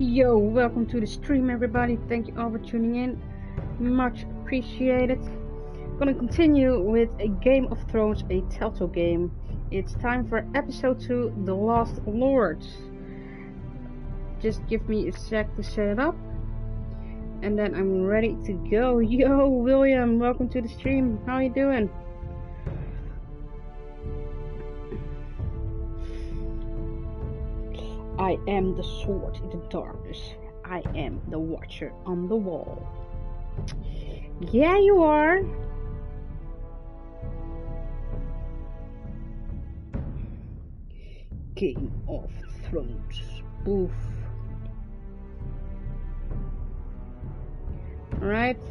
Yo, welcome to the stream, everybody. Thank you all for tuning in. Much appreciated. Gonna continue with a Game of Thrones, a Telltale game. It's time for episode 2, The Lost Lords. Just give me a sec to set it up, and then I'm ready to go. Yo, William, welcome to the stream. How you doing? I am the sword in the darkness. I am the watcher on the wall. Yeah, you are. Game of Thrones. Oof. Alright.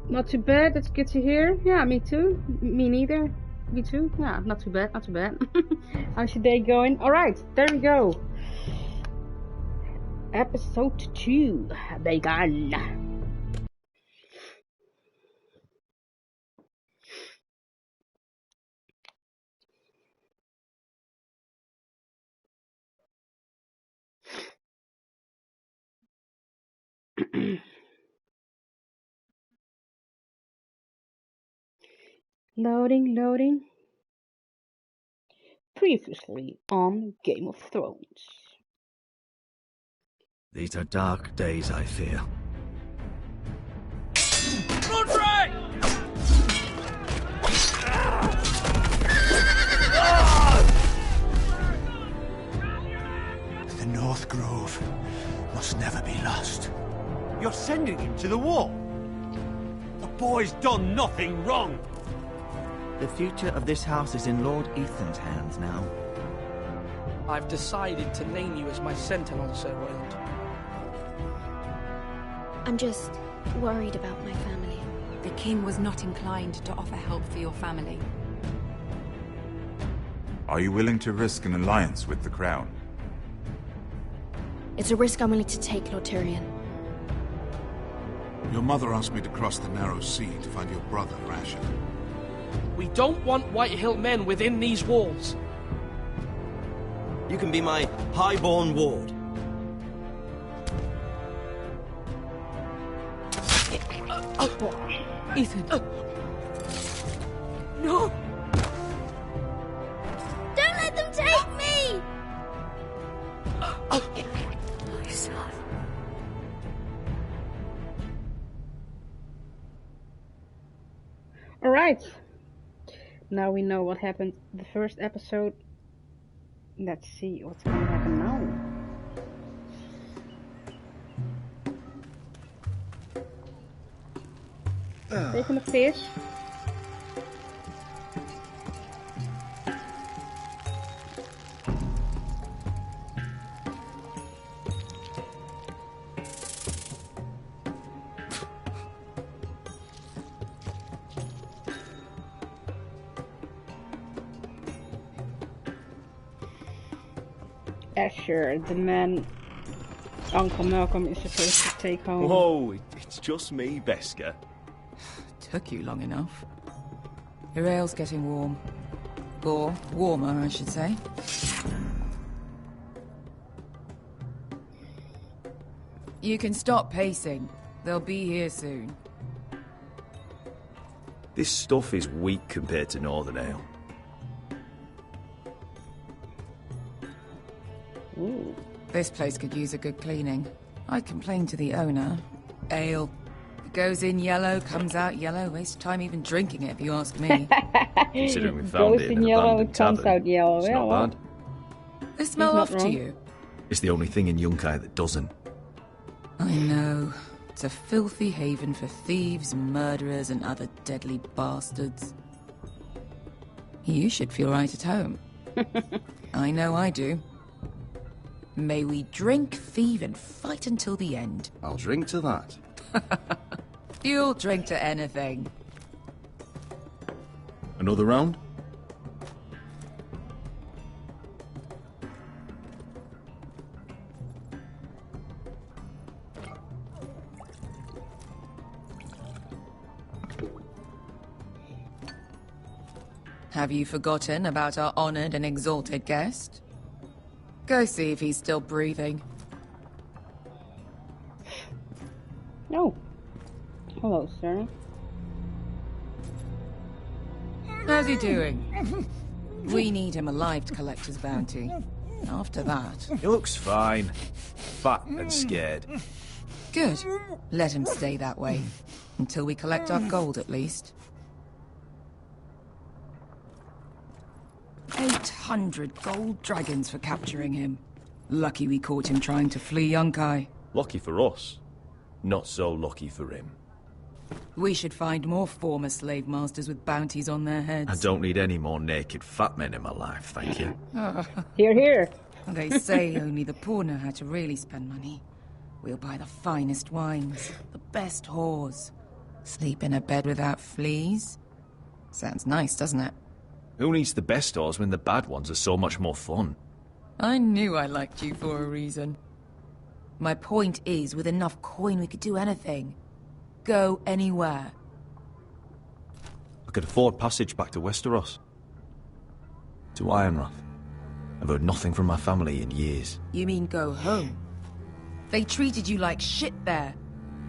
Not too bad, that's good to hear. Yeah, me too. Me neither. Me too. Yeah, not too bad, not too bad. How's your day going? Alright, there we go. Episode 2 begun. Loading. Previously on Game of Thrones. These are dark days, I fear. Roderick! The North Grove must never be lost. You're sending him to the war? The boy's done nothing wrong. The future of this house is in Lord Ethan's hands now. I've decided to name you as my sentinel, Sir Royland. I'm just worried about my family. The king was not inclined to offer help for your family. Are you willing to risk an alliance with the Crown? It's a risk I'm willing to take, Lord Tyrion. Your mother asked me to cross the narrow sea to find your brother, Rasha. We don't want Whitehill men within these walls. You can be my highborn ward. Ethan. No! Don't let them take me! My son. Alright. Now we know what happened the first episode. Let's see what's going to happen now. Taking a fish. Asher, the man Uncle Malcolm is supposed to take home. Whoa, it's just me, Beskar. Took you long enough. Your ale's getting warm. Or warmer, I should say. You can stop pacing. They'll be here soon. This stuff is weak compared to Northern Ale. Ooh. This place could use a good cleaning. I complained to the owner. Ale. It goes in yellow, comes out yellow. Waste time even drinking it, if you ask me. Considering we found Goes it in in an yellow, abandoned it comes tavern. out yellow. It's Yeah, not well. bad. They smell not off to wrong. you. It's the only thing in Yunkai that doesn't. I know. It's a filthy haven for thieves, murderers, and other deadly bastards. You should feel right at home. I know I do. May we drink, thieve, and fight until the end. I'll drink to that. You'll drink to anything. Another round? Have you forgotten about our honored and exalted guest? Go see if he's still breathing. No. Hello, sir. How's he doing? We need him alive to collect his bounty. After that... He looks fine. Fat and scared. Good. Let him stay that way. Until we collect our gold, at least. 800 gold dragons for capturing him. Lucky we caught him trying to flee Yunkai. Lucky for us. Not so lucky for him. We should find more former slave masters with bounties on their heads. I don't need any more naked fat men in my life, thank you. Here, here. They say only the poor know how to really spend money. We'll buy the finest wines, the best whores. Sleep in a bed without fleas. Sounds nice, doesn't it? Who needs the best stores when the bad ones are so much more fun? I knew I liked you for a reason. My point is, with enough coin we could do anything. Go anywhere. I could afford passage back to Westeros. To Ironrath. I've heard nothing from my family in years. You mean go home? They treated you like shit there.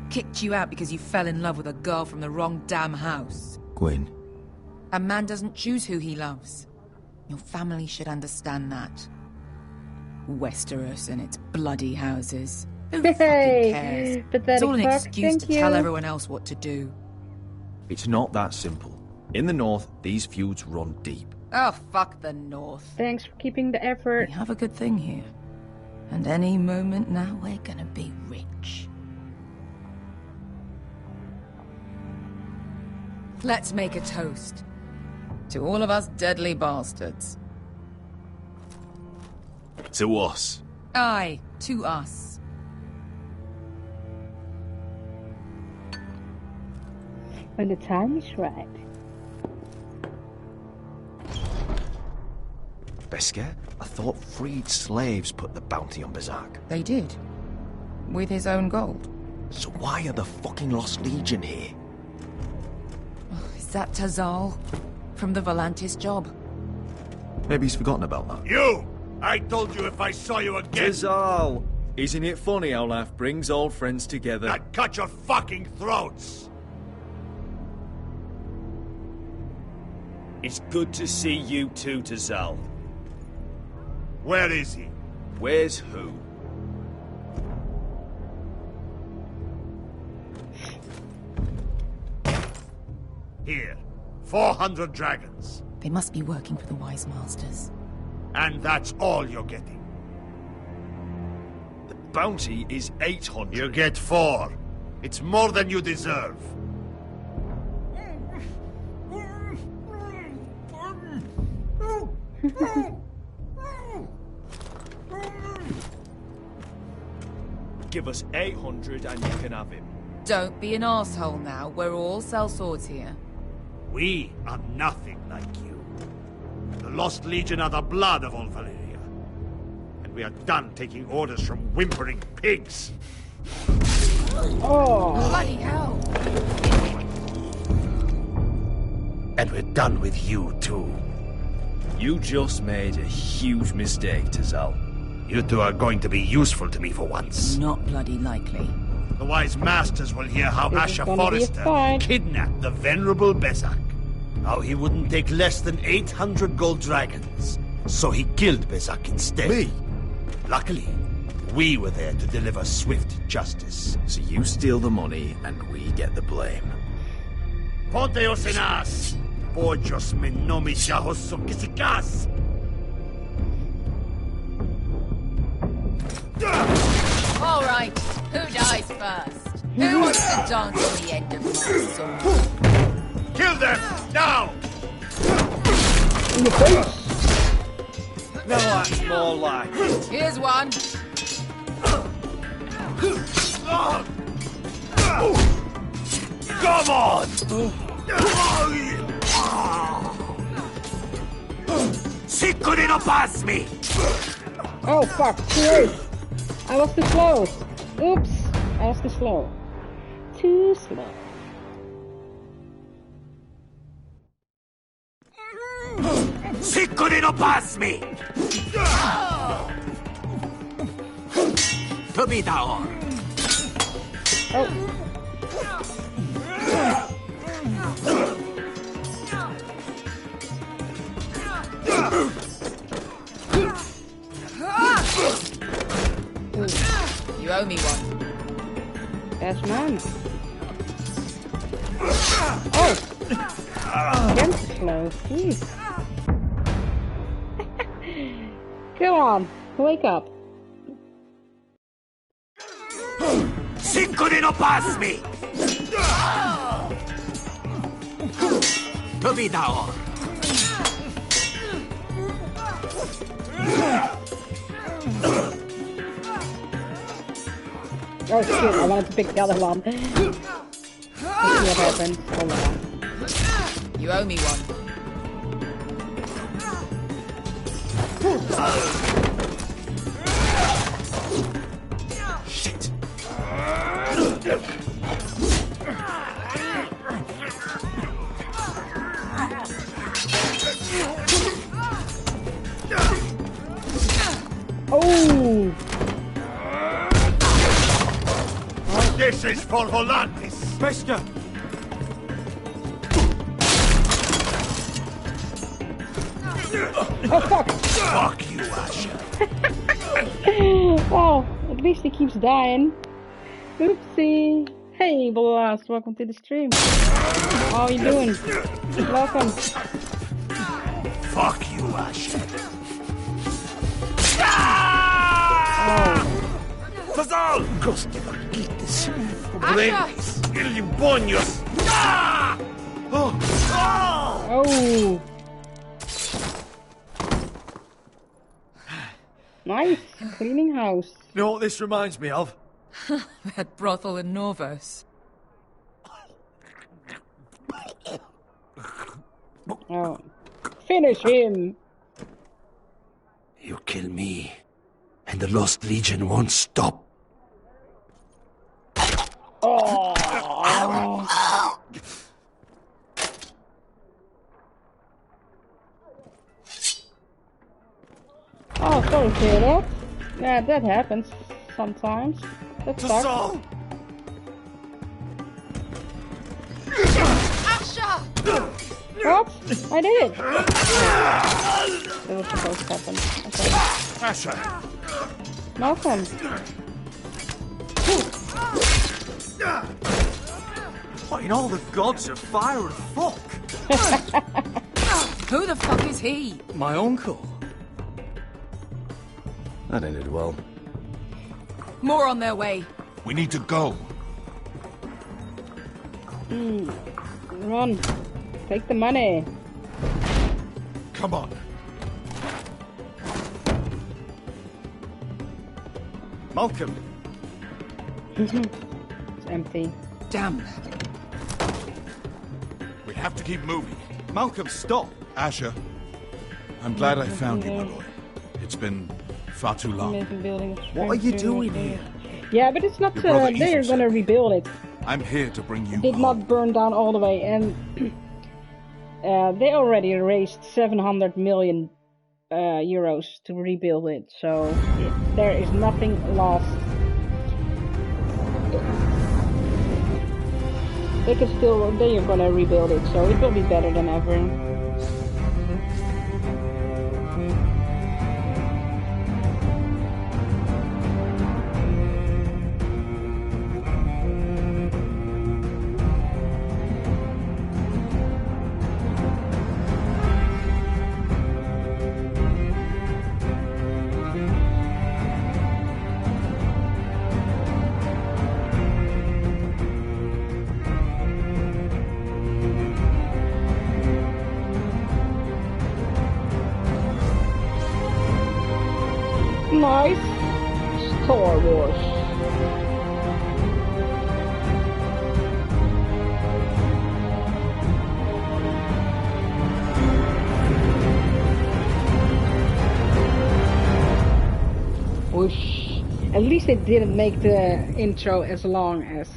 Kicked you out because you fell in love with a girl from the wrong damn house. Gwyn. A man doesn't choose who he loves. Your family should understand that. Westeros and its bloody houses. Who fucking cares? It's all an excuse to tell everyone else what to do. It's not that simple. In the north, these feuds run deep. Oh, fuck the north. Thanks for keeping the effort. We have a good thing here. And any moment now, we're gonna be rich. Let's make a toast. To all of us deadly bastards. To us. Aye, to us. When the time is right. Beskar? I thought freed slaves put the bounty on Berserk. They did. With his own gold. So why are the fucking Lost Legion here? Oh, is that Tazal? From the Volantis job? Maybe he's forgotten about that. You! I told you if I saw you again... Tazal! Isn't it funny how life brings old friends together? I'd cut your fucking throats! It's good to see you too, Tazal. Where is he? Where's who? Here. 400 dragons. They must be working for the Wise Masters. And that's all you're getting. The bounty is 800. You get 4. It's more than you deserve. Give us 800 and you can have him. Don't be an arsehole now. We're all sellswords here. We are nothing like you. The Lost Legion are the blood of all Valyria. And we are done taking orders from whimpering pigs. Oh! Bloody hell! And we're done with you, too. You just made a huge mistake, Tazal. You two are going to be useful to me for once. Not bloody likely. The Wise Masters will hear how This is Asher gonna be a Forrester fight. kidnapped the venerable Bezzak. How he wouldn't take less than 800 gold dragons. So he killed Bezzak instead. Me? Luckily, we were there to deliver swift justice. So you steal the money and we get the blame. Ponteos en as! Pojos me nomi shahoso kisikas! All right, who dies first? Who wants to dance on the end of my sword? Kill them! Now! In the face! No, that's more like it. Here's one. Come on! Si non pass me! Oh fuck, too late! I was too slow! Oops! I was too slow. Too slow. Si non pass me! To be down. Oh. You owe me one. That's mine. Oh! Again slow. Jeez. Come on, wake up. Cinco de no pass me! To be down. Oh shit, I wanted to pick the other one. Let's see what happens. Hold on. You owe me one. Shit. Oh! This is for Volantis! Bester! Oh fuck! Fuck you, Asher! Oh, at least he keeps dying. Oopsie! Hey, Blast, welcome to the stream. How are you doing? Welcome. Fuck you, Asher! Oh. Fazal! Coste vaquites! Brenes! Ilibonios! Oh! Oh! Nice! Cleaning house. You know what this reminds me of? That brothel in Norvos. Oh. Finish him! You kill me, and the Lost Legion won't stop. Oh! Oh, sorry to hear that. Yeah, that happens sometimes. That sucks. What? I did! It was supposed to happen. Okay. Asher! Malcolm! What in all the gods of fire and fuck? Who the fuck is he? My uncle. That ended well. More on their way. We need to go. Run. Take the money. Come on. Malcolm. It's empty. Damn. We have to keep moving. Malcolm, stop. Asher, I'm glad I found you, my boy. It's been far too long. Amazing building. What are you doing here? Yeah, but it's not. Your brother They're Ethan gonna said- rebuild it. I'm here to bring you It did home. not burn down all the way, and they already raised 700 million euros to rebuild it. So there is nothing lost. They can still. They are gonna rebuild it, so it will be better than ever. Nice Star Wars. Whoosh. At least they didn't make the intro as long as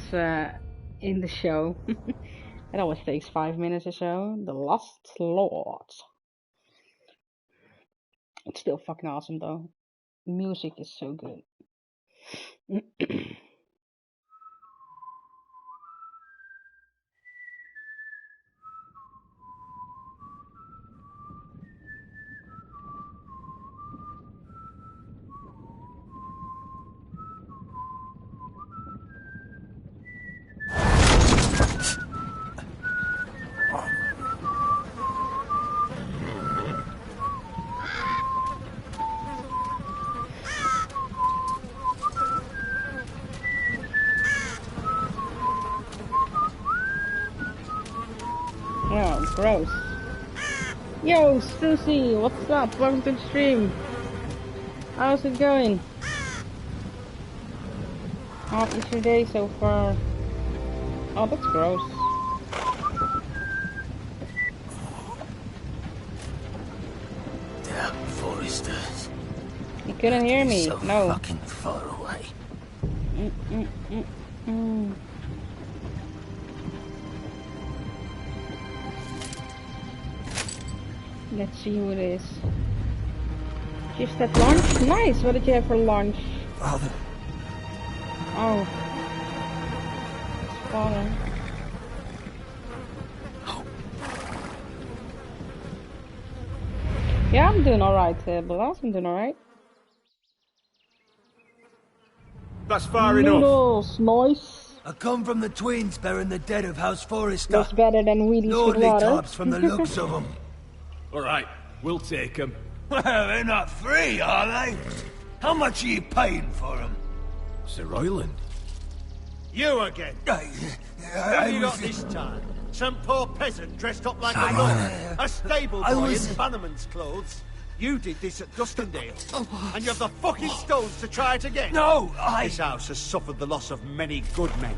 in the show. It always takes 5 minutes or so. The Lost Lords. It's still fucking awesome though. The music is so good. Oh, gross. Yo, Susie, what's up? Welcome to the stream. How's it going? How is your day so far? Oh, that's gross. Damn foresters. You couldn't hear me. So no. fucking far away. Let's see who it is. Just at lunch? Nice! What did you have for lunch? Father. Oh. It's father. Yeah, I'm doing alright, Blas. I'm doing alright. That's far Noodles, nice. I come from the twins bearing the dead of House Forrester. That's better than Wheaties with Lordly water. tops from the looks of them. Alright, we'll take them. Well, they're not free, are they? How much are you paying for them? Sir Royland. You again. Who have you got this time? Some poor peasant dressed up like a lord. A stable boy in Bannerman's clothes. You did this at Duskendale. And you have the fucking stones to try it again. No, This house has suffered the loss of many good men.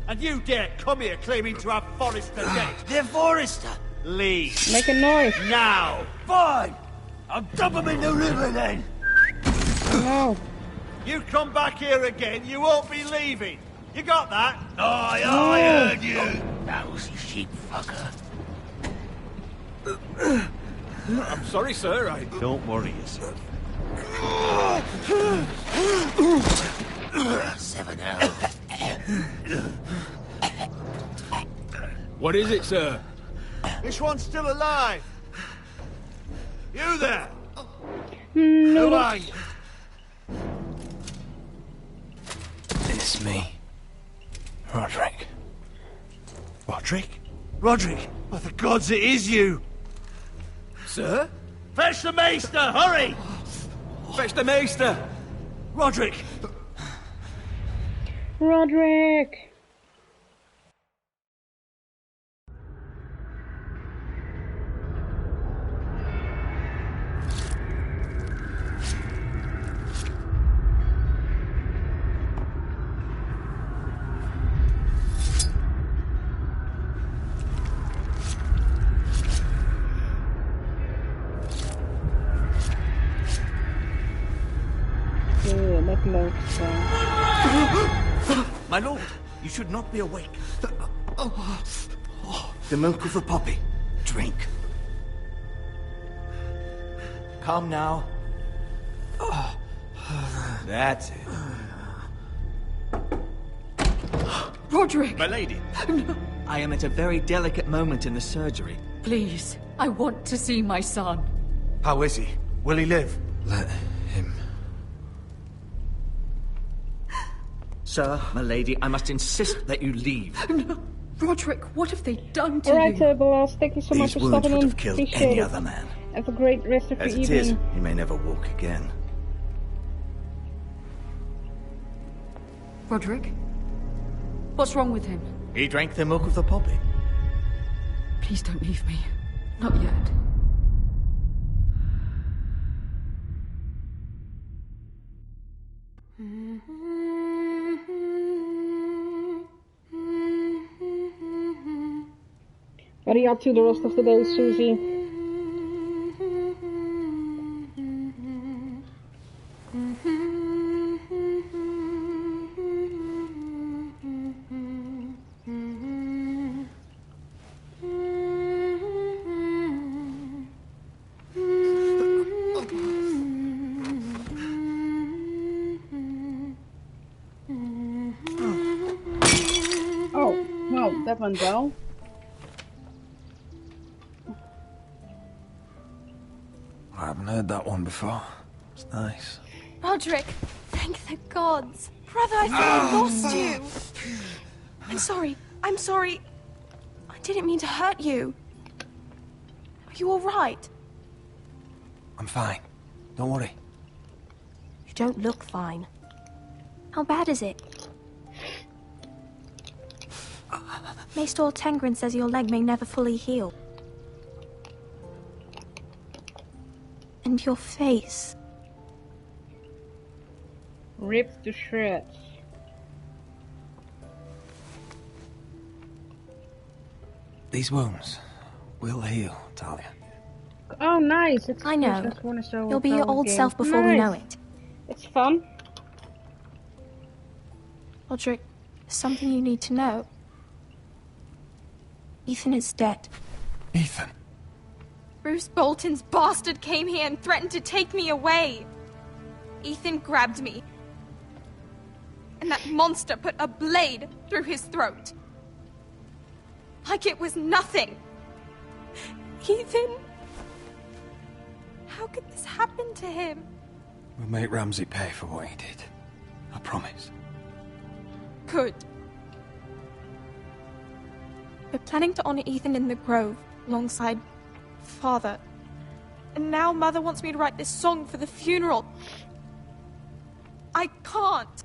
And you dare come here claiming to have Forrester dead. They're Forrester. Leave. Make a noise. Now. Fine. I'll dump them in the river then. No. You come back here again, you won't be leaving. You got that? I heard you. Lousy sheep fucker. I'm sorry, sir. Don't worry yourself. 7 hours. What is it, sir? This one's still alive. You there? No. Who are you? It's me. Roderick. Roderick? Roderick! By the gods, it is you! Sir? Fetch the maester, hurry! Fetch the maester! Roderick! Roderick! My lord, you should not be awake. The milk of the poppy. Drink. Calm now. That's it. Roderick! My lady, I am at a very delicate moment in the surgery. Please, I want to see my son. How is he? Will he live? Let him. Sir, my lady, I must insist that you leave. No. Roderick, what have they done to Alright, you? Blas, thank you so much These for wounds stopping would in. have killed Appreciate any it. other man. Have a great rest of As your it evening. is, he may never walk again. Roderick? What's wrong with him? He drank the milk of the poppy. Please don't leave me. Not yet. What are you up to the rest of the day, Susie? Oh, that went well. I haven't heard that one before. It's nice. Roderick, thank the gods. Brother, I thought I lost you. I'm sorry. I didn't mean to hurt you. Are you all right? I'm fine. Don't worry. You don't look fine. How bad is it? Maester Tengrin says your leg may never fully heal. And your face. Ripped to shreds. These wounds will heal, Talia. Oh, nice. I know. You'll be your old self before we know it. It's fun. Roderick, there's something you need to know. Ethan is dead. Ethan? Bruce Bolton's bastard came here and threatened to take me away. Ethan grabbed me. And that monster put a blade through his throat. Like it was nothing. Ethan... How could this happen to him? We'll make Ramsay pay for what he did. I promise. Good. We're planning to honor Ethan in the Grove, alongside Father. And now Mother wants me to write this song for the funeral. I can't.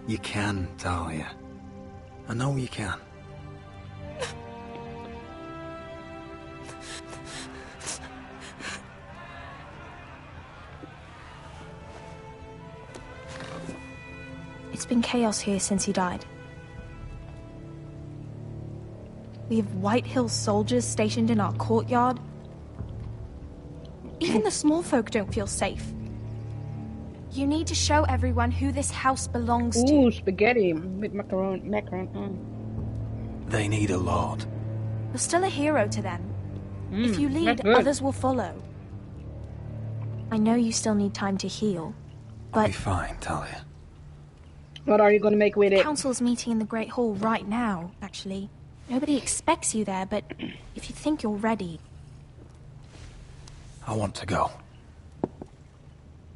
You can, Talia. I know you can. It's been chaos here since he died. We have White Hill soldiers stationed in our courtyard. Even the small folk don't feel safe. You need to show everyone who this house belongs to. Ooh, spaghetti with macaron. They need a lord. You're still a hero to them. If you lead, others will follow. I know you still need time to heal, but... I'll be fine, Talia. What are you going to make with it? Council's meeting in the Great Hall right now, actually. Nobody expects you there, but if you think you're ready... I want to go.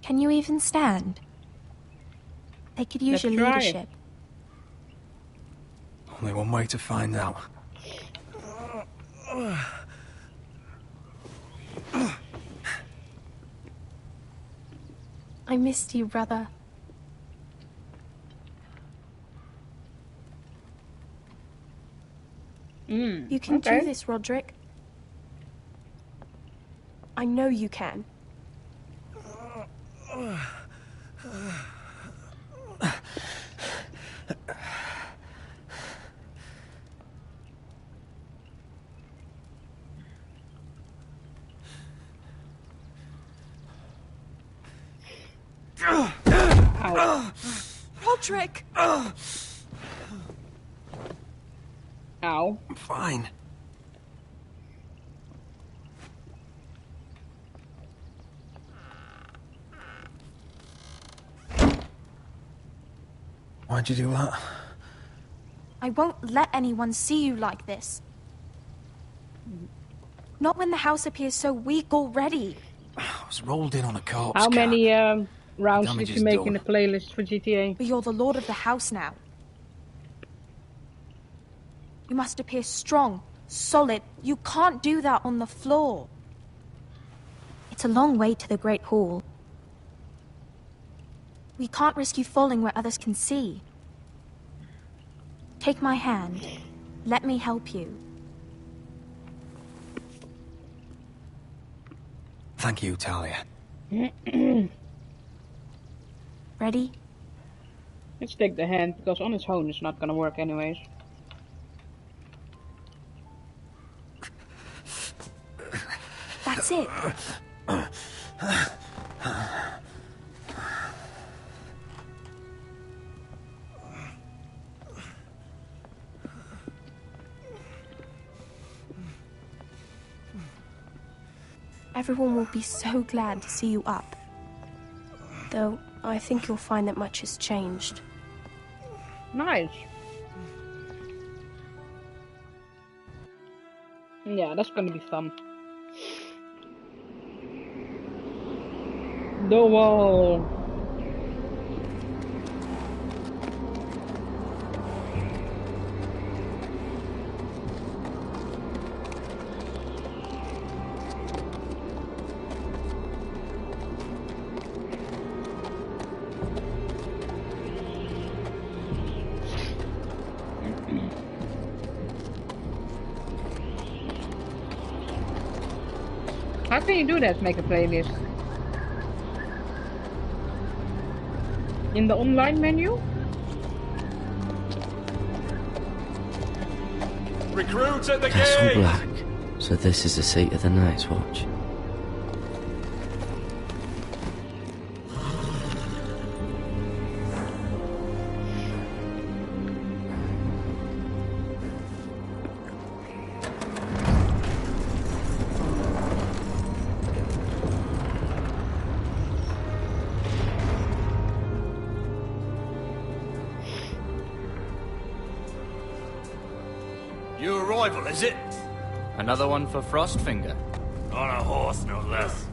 Can you even stand? They could use your leadership. Only one way to find out. I missed you, brother. You can do this, Roderick. I know you can. Roderick! Ow. I'm fine. Why'd you do that? I won't let anyone see you like this. Not when the house appears so weak already. I was rolled in on a corpse. How many rounds Damage did is you make done. in the playlist for GTA? But you're the lord of the house now. You must appear strong, solid. You can't do that on the floor. It's a long way to the Great Hall. We can't risk you falling where others can see. Take my hand. Let me help you. Thank you, Talia. Ready? Let's take the hand, because on its own it's not gonna work anyways. That's it. Everyone will be so glad to see you up. Though I think you'll find that much has changed. Nice. Yeah, that's gonna be fun. The wall. How can you do that? Make a playlist in the online menu? Recruits at the Castle gate! Black. So this is the seat of the Night's Watch. New arrival, is it? Another one for Frostfinger. On a horse, no less.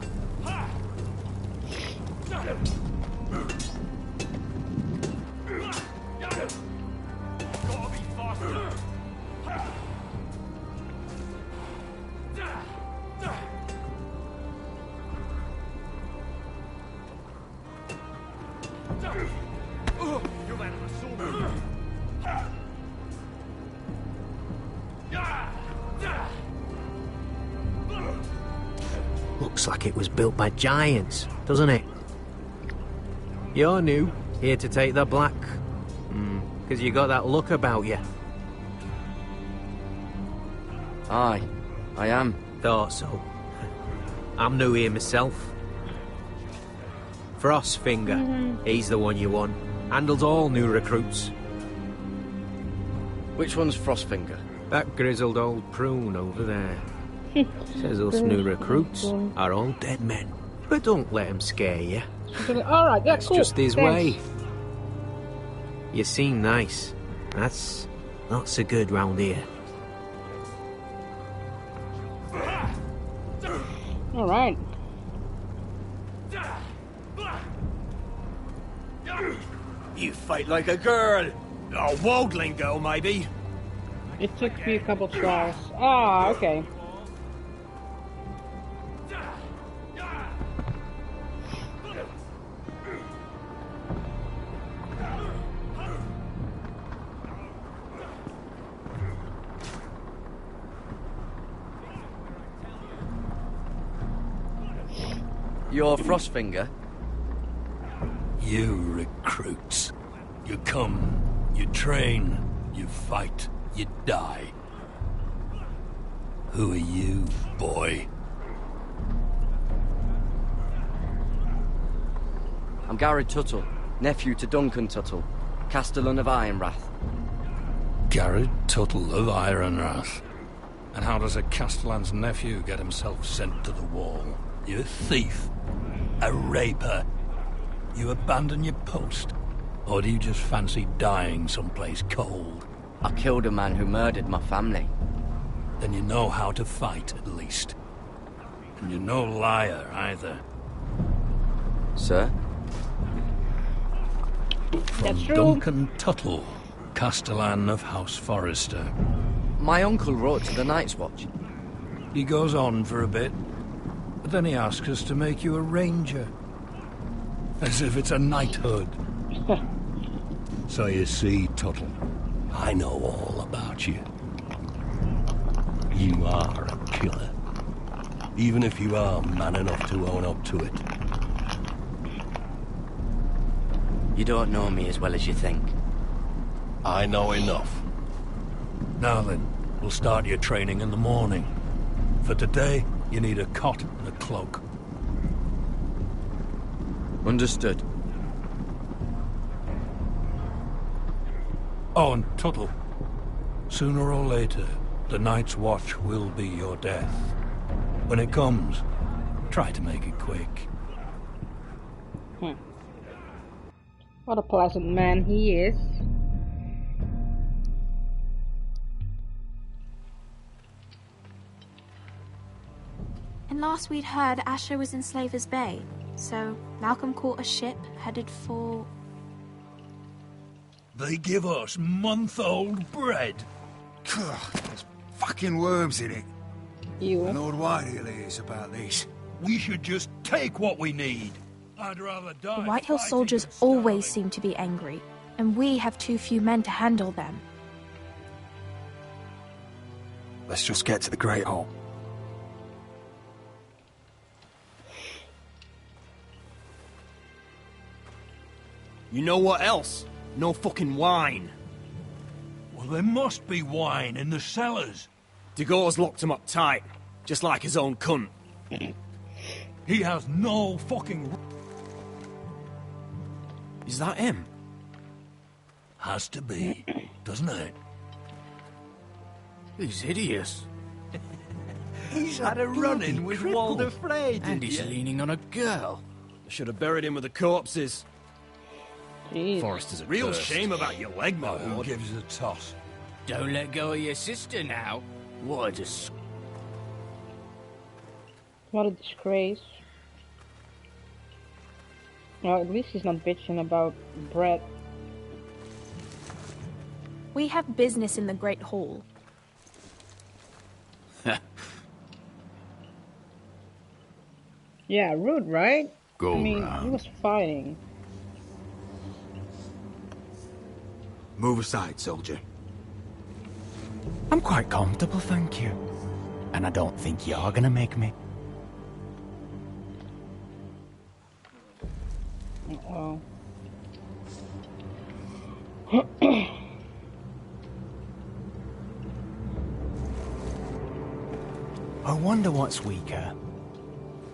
Looks like it was built by giants, doesn't it? You're new, here to take the black. Because you got that look about you. Aye, I am. Thought so. I'm new here myself. Frostfinger, he's the one you want. Handles all new recruits. Which one's Frostfinger? That grizzled old prune over there. Says us new recruits are all dead men. But don't let him scare you. Alright, yeah, That's cool. just his Thanks. way. You seem nice. That's not so good round here. Alright. You fight like a girl. A wildling girl, maybe. It took me a couple tries. Ah, okay. You're Frostfinger? You recruits. You come, you train, you fight, you die. Who are you, boy? I'm Garrett Tuttle, nephew to Duncan Tuttle, Castellan of Ironrath. Garrett Tuttle of Ironrath. And how does a Castellan's nephew get himself sent to the wall? You thief. A raper. You abandon your post? Or do you just fancy dying someplace cold? I killed a man who murdered my family. Then you know how to fight, at least. And you're no liar, either. Sir? That's true. Duncan Tuttle, Castellan of House Forrester. My uncle wrote to the Night's Watch. He goes on for a bit, but then he asks us to make you a ranger. As if it's a knighthood. So you see, Tuttle, I know all about you. You are a killer. Even if you are man enough to own up to it. You don't know me as well as you think. I know enough. Now then, we'll start your training in the morning. For today, you need a cot and a cloak. Understood. Oh, and Tuttle. Sooner or later, the Night's Watch will be your death. When it comes, try to make it quick. What a pleasant man he is. And last we'd heard, Asher was in Slaver's Bay. So Malcolm caught a ship headed for... They give us month-old bread. There's fucking worms in it. You. Lord Whitehill is about this. We should just take what we need. I'd rather die. The Whitehill soldiers always seem to be angry, and we have too few men to handle them. Let's just get to the Great Hall. You know what else? No fucking wine. Well, there must be wine in the cellars. Degau's locked him up tight, just like his own cunt. He has no fucking... Is that him? Has to be, doesn't it? He's hideous. He's had a run-in with Walder Frey, And he's leaning on a girl. I should have buried him with the corpses. Jeez. Forrester's a real shame about your leg, my Who lord. gives a toss? Don't let go of your sister now. What a disgrace. What a disgrace. Well, at least he's not bitching about bread. We have business in the Great Hall. Yeah, rude, right? Go I mean, round. he was fighting. Move aside, soldier. I'm quite comfortable, thank you. And I don't think you're gonna make me. Uh-oh. I wonder what's weaker.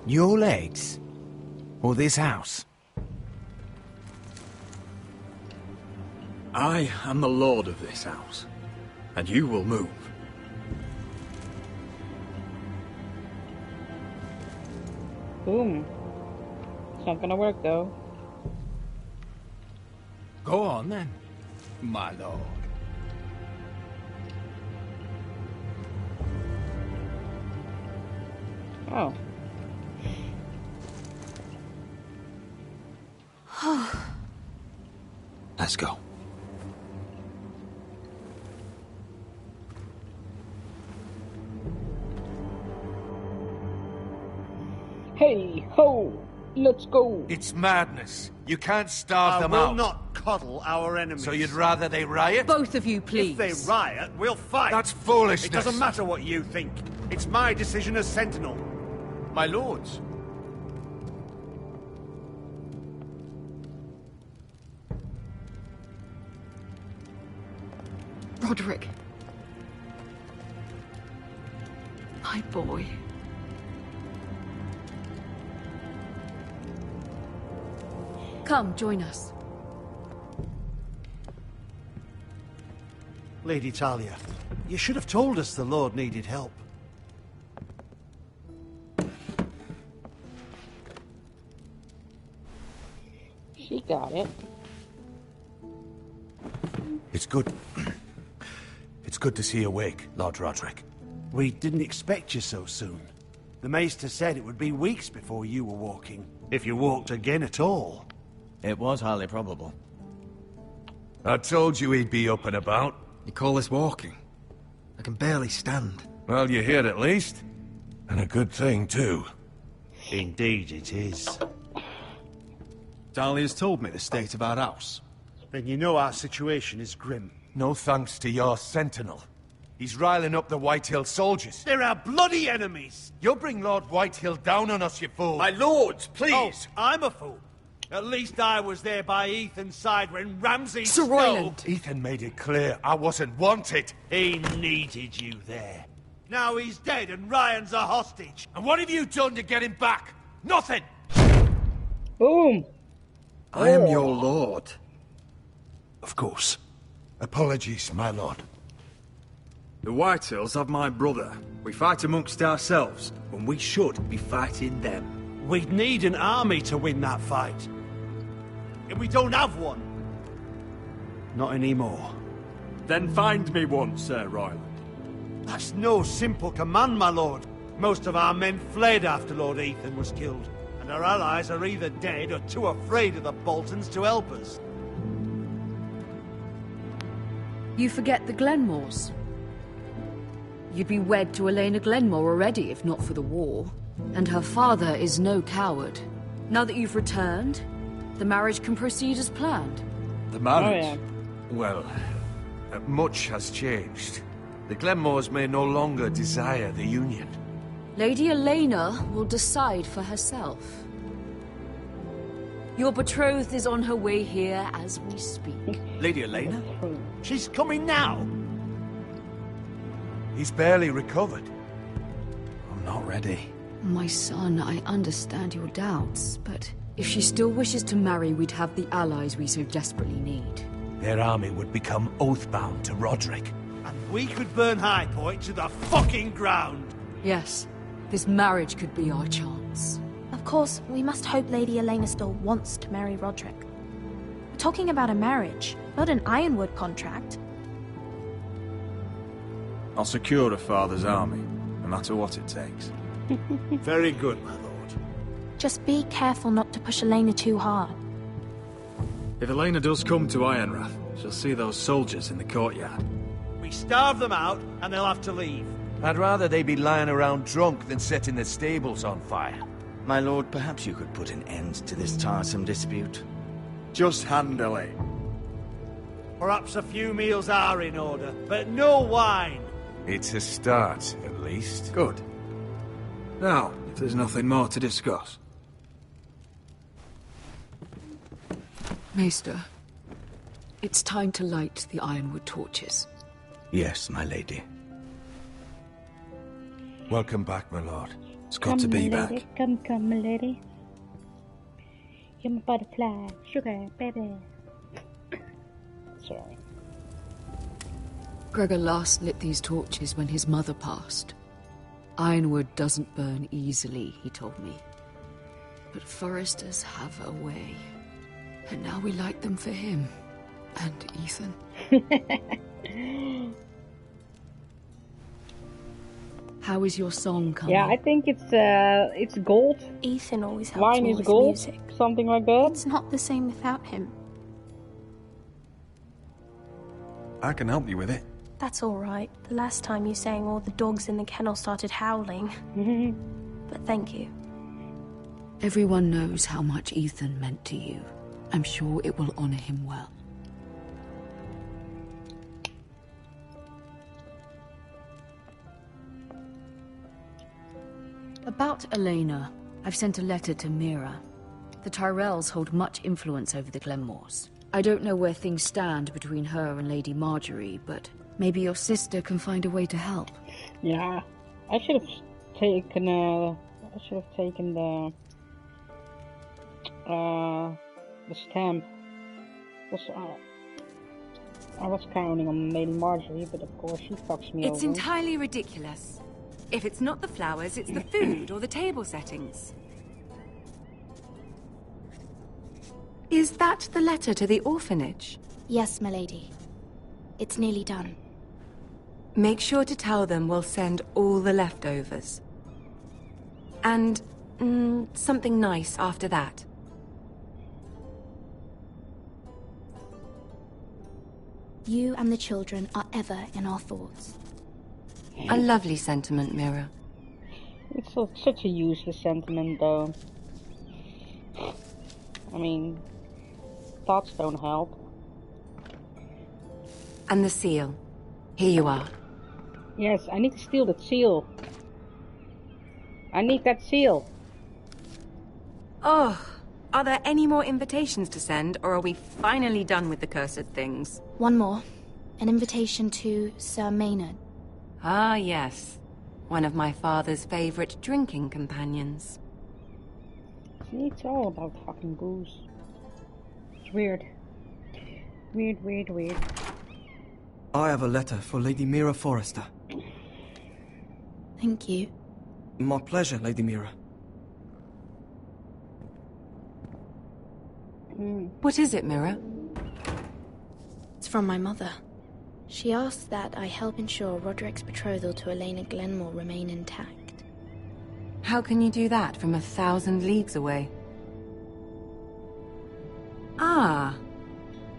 Your legs? Or this house? I am the lord of this house, and you will move. Boom. It's not gonna work though. Go on then, my lord. Oh. Let's go. Hey, ho! Let's go! It's madness. You can't starve them I will out. not coddle our enemies. So you'd rather they riot? Both of you, please. If they riot, we'll fight. That's foolishness. It doesn't matter what you think. It's my decision as Sentinel. My lords. Roderick. My boy. Come, join us. Lady Talia, you should have told us the Lord needed help. She got it. It's good. It's good to see you awake, Lord Roderick. We didn't expect you so soon. The Maester said it would be weeks before you were walking, if you walked again at all. It was highly probable. I told you he'd be up and about. You call this walking? I can barely stand. Well, you're here at least. And a good thing, too. Indeed it is. Talia's told me the state of our house. Then you know our situation is grim. No thanks to your sentinel. He's riling up the Whitehill soldiers. They're our bloody enemies! You'll bring Lord Whitehill down on us, you fool! My lords, please! Oh, I'm a fool. At least I was there by Ethan's side when Ramsay Sir Royland! Ethan made it clear I wasn't wanted. He needed you there. Now he's dead and Ryan's a hostage. And what have you done to get him back? Nothing! Boom! I am your lord. Of course. Apologies, my lord. The Whitehills have my brother. We fight amongst ourselves, when we should be fighting them. We'd need an army to win that fight. and we don't have one. Not anymore. Then find me one, Sir Royland. That's no simple command, my lord. Most of our men fled after Lord Ethan was killed, and our allies are either dead or too afraid of the Boltons to help us. You forget the Glenmores. You'd be wed to Elena Glenmore already if not for the war. And her father is no coward. Now that you've returned, the marriage can proceed as planned. The marriage? Oh, yeah. Well, much has changed. The Glenmores may no longer desire the union. Lady Elena will decide for herself. Your betrothed is on her way here as we speak. Lady Elena? She's coming now. He's barely recovered. I'm not ready. My son, I understand your doubts, but if she still wishes to marry, we'd have the allies we so desperately need. Their army would become oathbound to Roderick. And we could burn High Point to the fucking ground. Yes, this marriage could be our chance. Of course, we must hope Lady Elena still wants to marry Roderick. We're talking about a marriage, not an Ironwood contract. I'll secure her father's army, no matter what it takes. Very good, my lord. Just be careful not to push Elena too hard. If Elena does come to Ironrath, she'll see those soldiers in the courtyard. We starve them out, and they'll have to leave. I'd rather they be lying around drunk than setting the stables on fire. My lord, perhaps you could put an end to this tiresome dispute. Just handle it. Perhaps a few meals are in order, but no wine. It's a start, at least. Good. Now, if there's nothing more to discuss. Maester, it's time to light the Ironwood torches. Yes, my lady. Welcome back, my lord. It's good to be back. Come, my lady. You're my butterfly, sugar, baby. Sorry. Gregor last lit these torches when his mother passed. Ironwood doesn't burn easily, he told me. But foresters have a way. And now we light them for him. And Ethan. How is your song coming? Yeah, I think it's gold. Ethan always helps Wine me is with gold, music. something like that. It's not the same without him. I can help you with it. That's all right. The last time you sang, all the dogs in the kennel started howling. But thank you. Everyone knows how much Ethan meant to you. I'm sure it will honor him well. About Elena, I've sent a letter to Mira. The Tyrells hold much influence over the Glenmores. I don't know where things stand between her and Lady Marjorie, but maybe your sister can find a way to help. Yeah, I should have taken the stamp. I was counting on Lady Marjorie, but of course she fucks me over. It's entirely ridiculous. If it's not the flowers, it's the food or the table settings. Is that the letter to the orphanage? Yes, my lady. It's nearly done. Make sure to tell them we'll send all the leftovers. And something nice after that. You and the children are ever in our thoughts. A lovely sentiment, Mira. It's such a useless sentiment, though. I mean, thoughts don't help. And the seal. Here you are. Yes, I need to steal that seal. I need that seal. Oh, are there any more invitations to send, or are we finally done with the cursed things? One more. An invitation to Sir Maynard. Ah, yes. One of my father's favorite drinking companions. It's all about fucking booze. It's weird. Weird. I have a letter for Lady Mira Forrester. Thank you. My pleasure, Lady Mira. What is it, Mira? It's from my mother. She asks that I help ensure Roderick's betrothal to Elena Glenmore remain intact. How can you do that from 1,000 leagues away? Ah,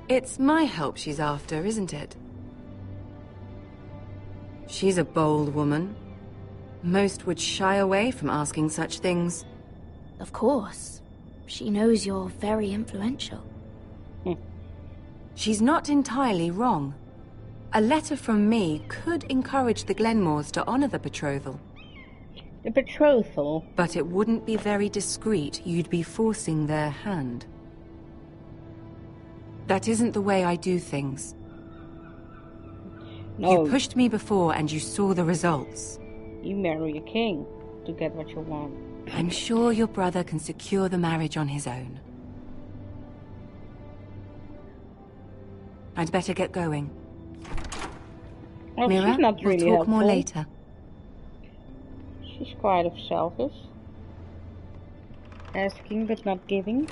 it's my help she's after, isn't it? She's a bold woman. Most would shy away from asking such things. Of course. She knows you're very influential. She's not entirely wrong. A letter from me could encourage the Glenmores to honor the betrothal. The betrothal? But it wouldn't be very discreet. You'd be forcing their hand. That isn't the way I do things. No. You pushed me before and you saw the results. You marry a king to get what you want. I'm sure your brother can secure the marriage on his own. I'd better get going. Well, Mira, she's not really we'll talk more helpful. later. She's quite selfish. Asking but not giving.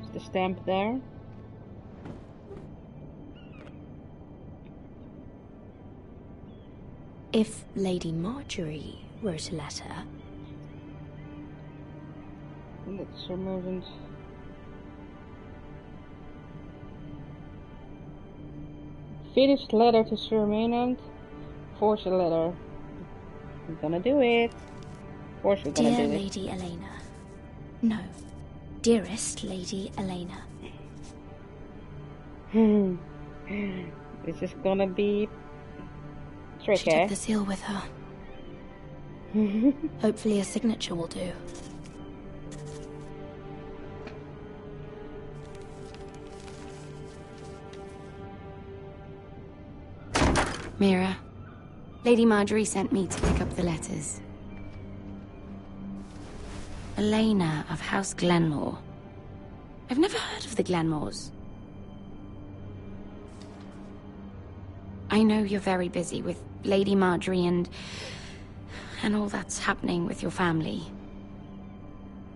Is the stamp there? If Lady Marjorie wrote a letter... Let's remove it. Finished letter to Sir Maynard. Force a letter. I'm gonna do it. Force we're gonna Dear do it. Lady Elena. No. Dearest Lady Elena. This is gonna be tricky. She took the seal with her. Hopefully a signature will do. Mira, Lady Marjorie sent me to pick up the letters. Elena of House Glenmore. I've never heard of the Glenmores. I know you're very busy with Lady Marjorie and all that's happening with your family.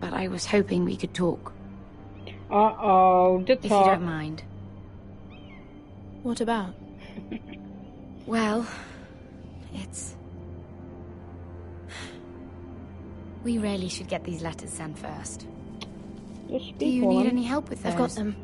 But I was hoping we could talk. Uh-oh, the If you talk. don't mind. What about? Well, it's... We really should get these letters sent first. Just Do you need any help with those? I've got them.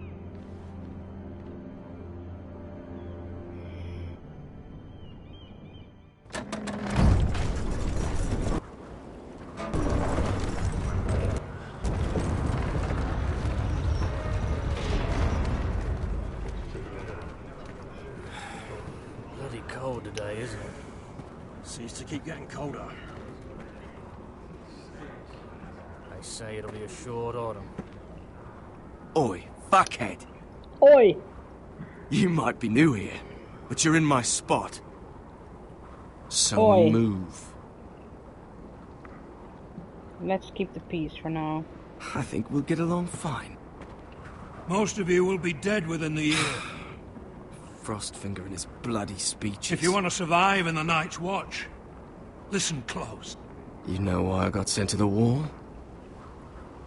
Bloody cold today, isn't it? Seems to keep getting colder. They say it'll be a short autumn. Oi, fuckhead. Oi! You might be new here, but you're in my spot. So Oi. move. Let's keep the peace for now. I think we'll get along fine. Most of you will be dead within the year. Frostfinger and his bloody speeches. If you want to survive in the Night's Watch, listen close. You know why I got sent to the wall?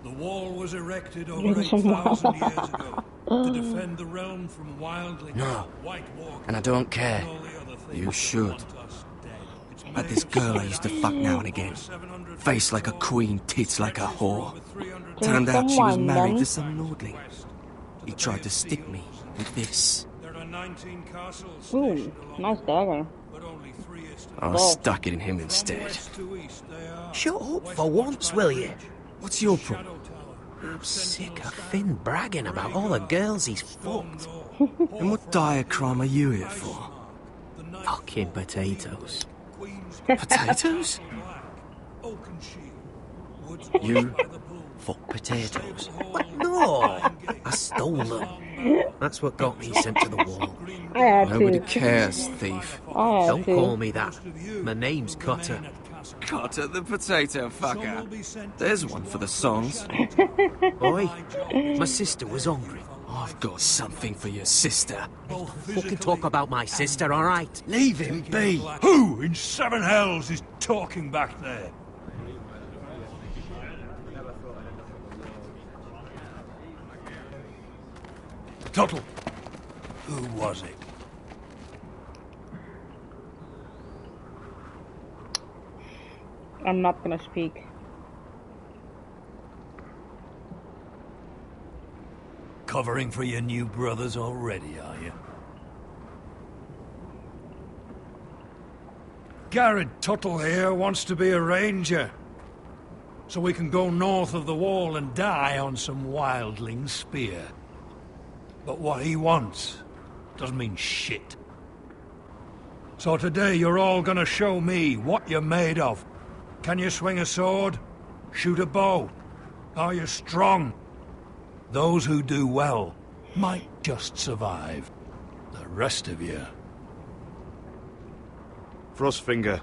The wall was erected over 8,000 years ago to defend the realm from wildling, No. white walkers, And I don't care. and all the other things You should. want us dead. Had this girl I used to fuck now and again. Face like a queen, tits like a whore. Turned out she was married to some lordling. He tried to stick me with this. There are 19 castles Ooh, nice dagger. I stuck it in him instead. Shut up for once, will you? What's your problem? I'm sick of Finn bragging about all the girls he's fucked. And what diacrime are you here for? Fucking potatoes. Potatoes? You Fuck potatoes. What? No! I stole them. That's what got me sent to the wall. I had Nobody to. cares, thief. I had Don't to. call me that. My name's Cotter. Cotter the potato fucker. There's one for the songs. Oi, my sister was hungry. I've got something for your sister. Fucking talk about my sister, alright? Leave him be. Who in seven hells is talking back there? Tuttle, who was it? I'm not gonna speak. Covering for your new brothers already, are you? Garrett Tuttle here wants to be a ranger. So we can go north of the wall and die on some wildling spear. But what he wants doesn't mean shit. So today you're all gonna show me what you're made of. Can you swing a sword? Shoot a bow? Are you strong? Those who do well might just survive. The rest of you... Frostfinger.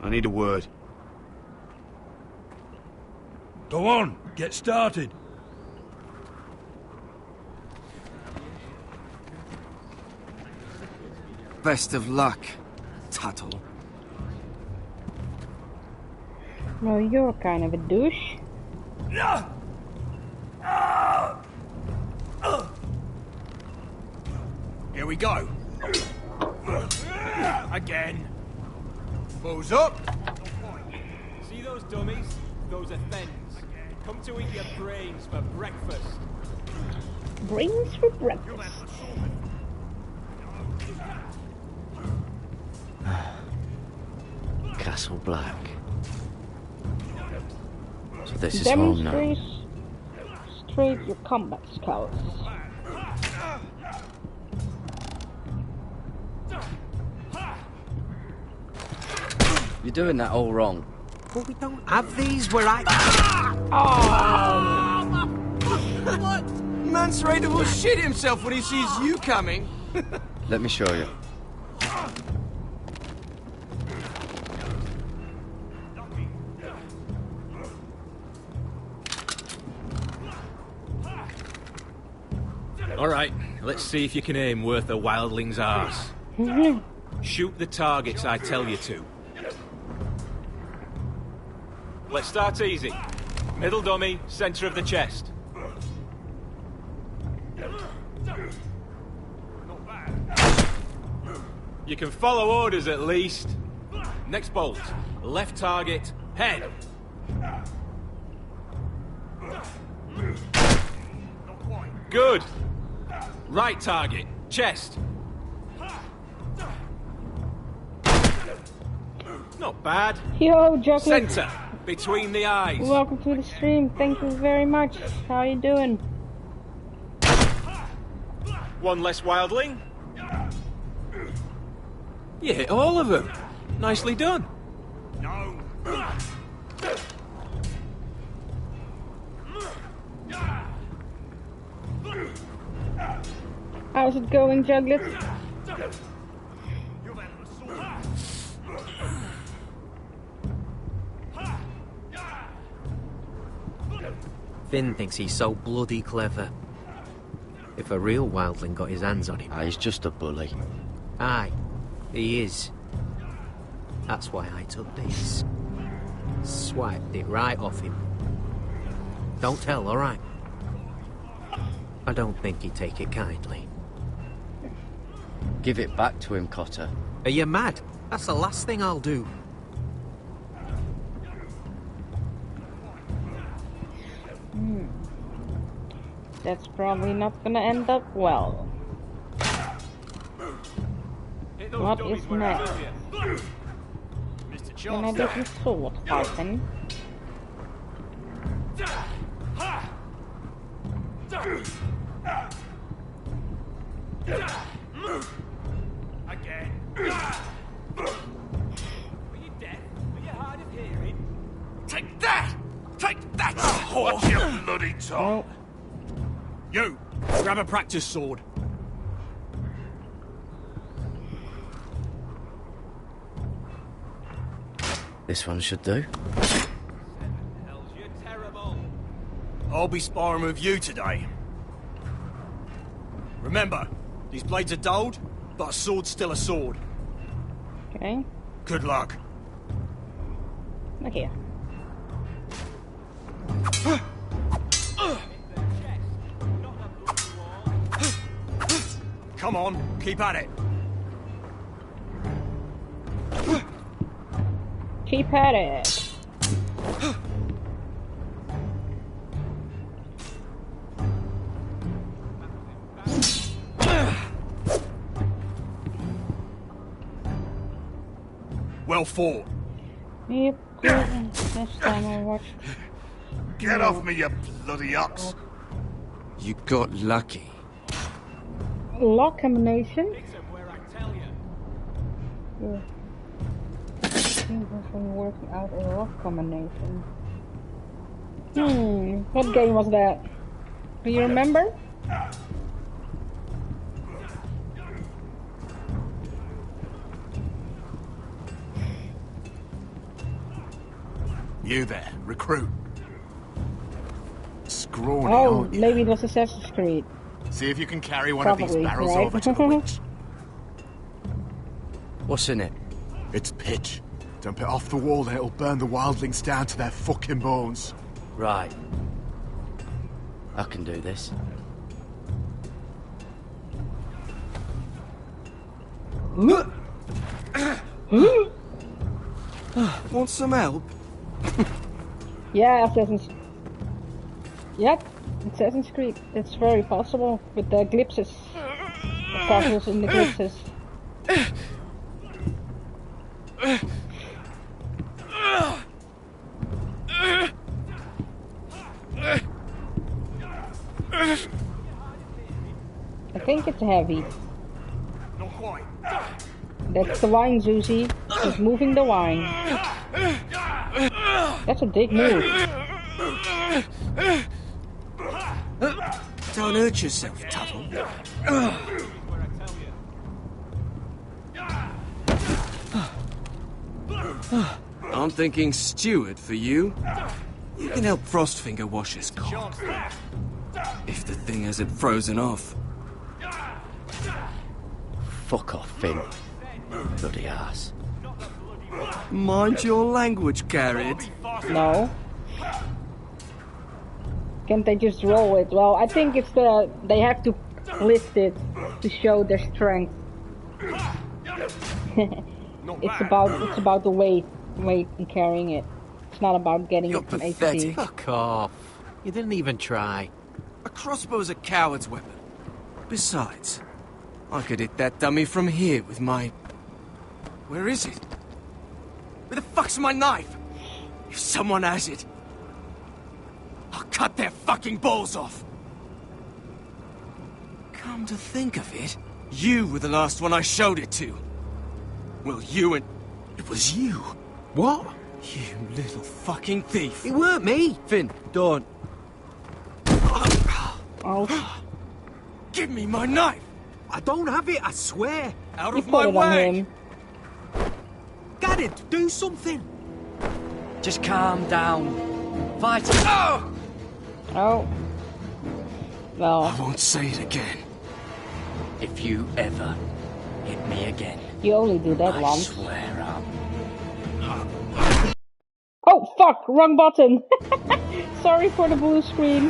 I need a word. Go on, get started. Best of luck, Tuttle. Well, you're kind of a douche. Here we go. Again. Balls up. See those dummies? Those are thens. Come to eat your brains for breakfast. Brains for breakfast. Castle Black. So this is home now. Demonstrate your combat skills. You're doing that all wrong. But we don't have these where I... What? Mance Raider will shit himself when he sees you coming. Let me show you. Alright, let's see if you can aim worth a wildling's arse. Shoot the targets I tell you to. Let's start easy. Middle dummy, center of the chest. You can follow orders at least. Next bolt. Left target, head. Good. Right target, chest. Not bad. Yo, Joker. Center, between the eyes. Welcome to the stream. Thank you very much. How you doing? One less wildling. You hit all of them. Nicely done. No. How's it going, Juglet? Finn thinks he's so bloody clever. If a real wildling got his hands on him... He's just a bully. Aye, he is. That's why I took this. Swiped it right off him. Don't tell, alright? I don't think he'd take it kindly. Give it back to him, Cotter. Are you mad? That's the last thing I'll do. That's probably not gonna end up well. What is next? Can I do some sword fighting? Again. Are you deaf? Are you hard of hearing? Take that! Take that! Watch your bloody tongue! You! Grab a practice sword. This one should do. I'll be sparring with you today. Remember, these blades are dulled, but a sword's still a sword. Okay. Good luck. Look here. Come on, keep at it. Keep at it. Well fought. Yep. Next time I'll watch. Get off me, you bloody ox! You got lucky. Lock combination. Yeah. From working out a lock combination. What game was that? Do you remember? You there, recruit. Scrawny, Oh, aren't you? maybe it was Assassin's Creed. See if you can carry one Probably, of these barrels right? over to the witch. What's in it? It's pitch. Dump it off the wall and it'll burn the wildlings down to their fucking bones. Right. I can do this. Want some help? Yeah, Yep, Assassin's Creed. It's very possible with the glimpses. The puzzles in the glimpses. I think it's heavy. Not quite. That's the wine, Zuzi. She's moving the wine. That's a big move. Don't hurt yourself, Tuttle. I'm thinking steward for you. You can help Frostfinger wash his cock. If the thing hasn't frozen off. Fuck off, Finn. Bloody ass. Mind your language, Garrett. No. Can't they just roll it? Well, I think it's they have to lift it to show their strength. It's about the weight and carrying it. It's not about getting it from A to B. Fuck off. You didn't even try. A crossbow's a coward's weapon. Besides, I could hit that dummy from here with my... Where is it? Where the fuck's my knife? If someone has it, I'll cut their fucking balls off. Come to think of it, you were the last one I showed it to. Well, you and... It was you. What? You little fucking thief. It weren't me. Finn, don't. Oh. Give me my knife. I don't have it, I swear. Out You of my put it on way. him. Garrett, do something. Just calm down. Fight. Oh! Oh. Well. I won't say it again. If you ever hit me again, You only do that I once. swear I'll... Oh fuck! Wrong button. Sorry for the blue screen.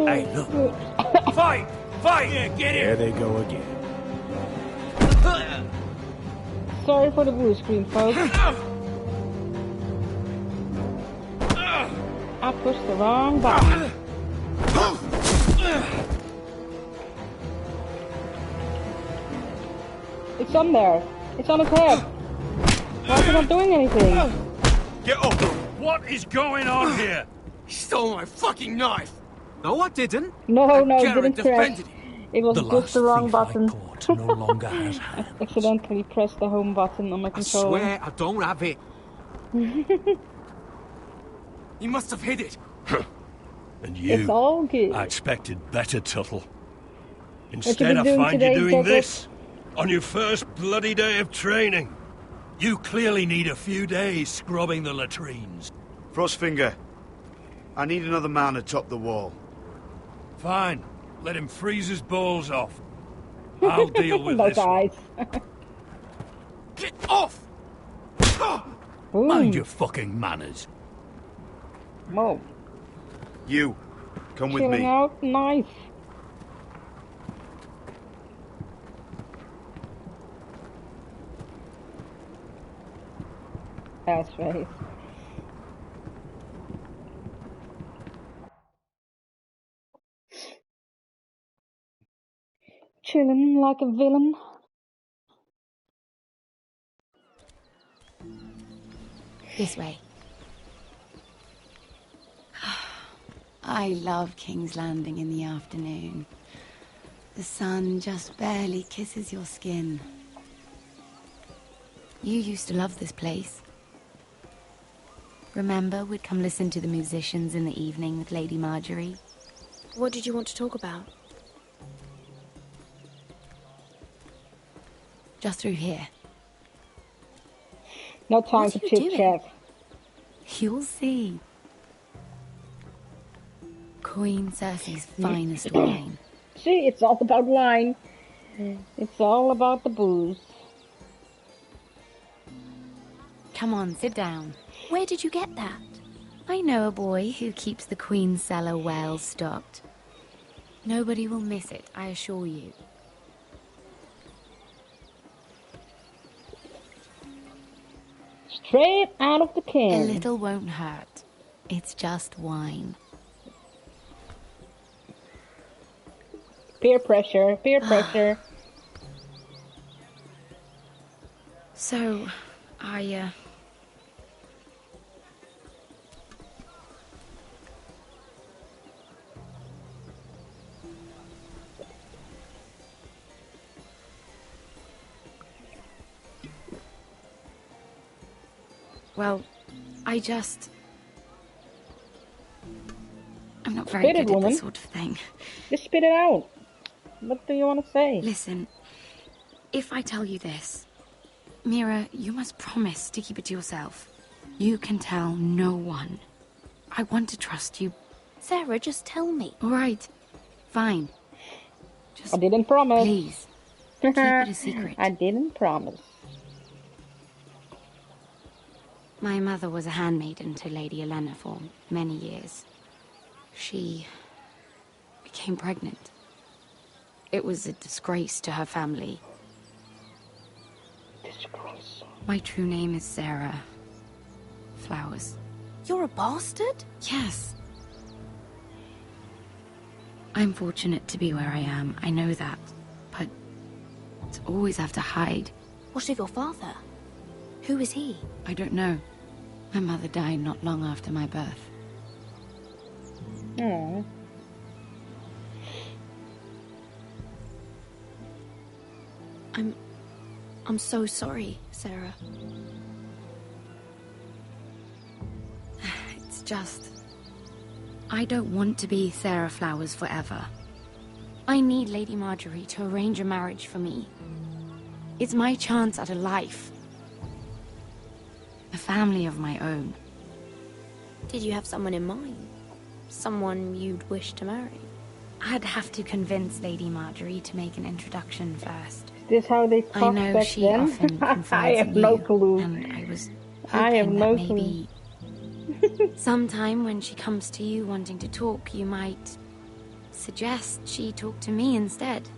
Hey, look. Fight! Fight! Yeah, get There in! they go again. Sorry for the blue screen, folks. I pushed the wrong button. It's on there. It's on his head. Why is it not doing anything? Get up! What is going on here? He stole my fucking knife. No, I didn't. No, it Garrett didn't crash. defended It was just the wrong button. No longer has I accidentally pressed the home button on my I controller. swear I don't have it. You must have hid it. And It's you, all good. I expected better, Tuttle. you Instead, been I doing find you today, doing Jacob? this on your first bloody day of training. You clearly need a few days scrubbing the latrines. Frostfinger, I need another man atop the wall. Fine. Let him freeze his balls off. I'll deal with Those this eyes. Get off! Mind your fucking manners. Whoa. You, come with Chilling me. out, nice. Ass face. Chilling like a villain. This way. I love King's Landing in the afternoon. The sun just barely kisses your skin. You used to love this place. Remember, we'd come listen to the musicians in the evening with Lady Marjorie? What did you want to talk about? Just through here. No time What for are you chit chat. You'll see. Queen Cersei's finest wine. See, it's all about wine. It's all about the booze. Come on, sit down. Where did you get that? I know a boy who keeps the Queen's cellar well stocked. Nobody will miss it, I assure you. Straight out of the A can. little won't hurt. It's just wine. Peer pressure, peer pressure. So, well, I'm not very Spit it, good at woman. this sort of thing. Just spit it out. What do you want to say? Listen, if I tell you this, Mira, you must promise to keep it to yourself. You can tell no one. I want to trust you. Sarah, just tell me. All right, fine. Just I didn't promise. Please, keep it a secret. I didn't promise. My mother was a handmaiden to Lady Olenna for many years. She became pregnant. It was a disgrace to her family. Disgrace. My true name is Sarah Flowers. You're a bastard? Yes. I'm fortunate to be where I am, I know that. But to always have to hide. What of your father? Who is he? I don't know. My mother died not long after my birth. Aww. I'm so sorry, Sarah. It's just... I don't want to be Sarah Flowers forever. I need Lady Marjorie to arrange a marriage for me. It's my chance at a life. A family of my own. Did you have someone in mind? Someone you'd wish to marry? I'd have to convince Lady Marjorie to make an introduction first. Is this how they talk I know back she then? often I confides have in no you, clue. and I was I have hoping no that maybe sometime when she comes to you wanting to talk, you might suggest she talk to me instead.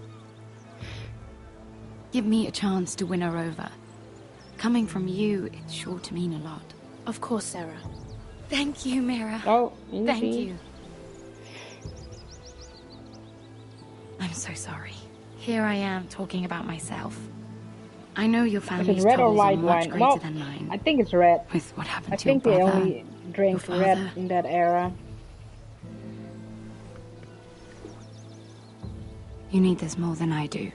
Give me a chance to win her over. Coming from you, it's sure to mean a lot. Of course, Sarah. Thank you, Mira. Oh, thank easy. you. I'm so sorry. Here I am talking about myself. I know your Is family's it red or troubles are white much wine? greater Well, than mine. I think it's red. With what happened I to your think they brother, only drank your red father. in that era. You need this more than I do.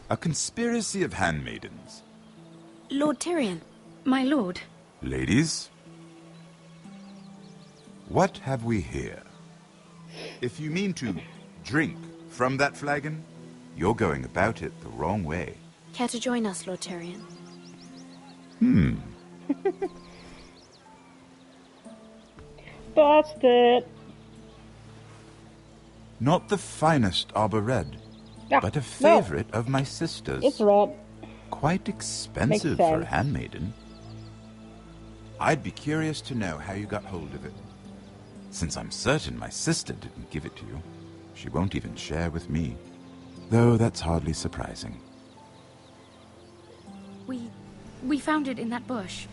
A conspiracy of handmaidens. Lord Tyrion. My lord. Ladies, what have we here? If you mean to drink from that flagon, you're going about it the wrong way. Care to join us, Lord Tyrion? Busted! Not the finest arbor red, but a favorite of my sister's. It's red. Quite expensive for a handmaiden. I'd be curious to know how you got hold of it. Since I'm certain my sister didn't give it to you, she won't even share with me. Though that's hardly surprising. We found it in that bush.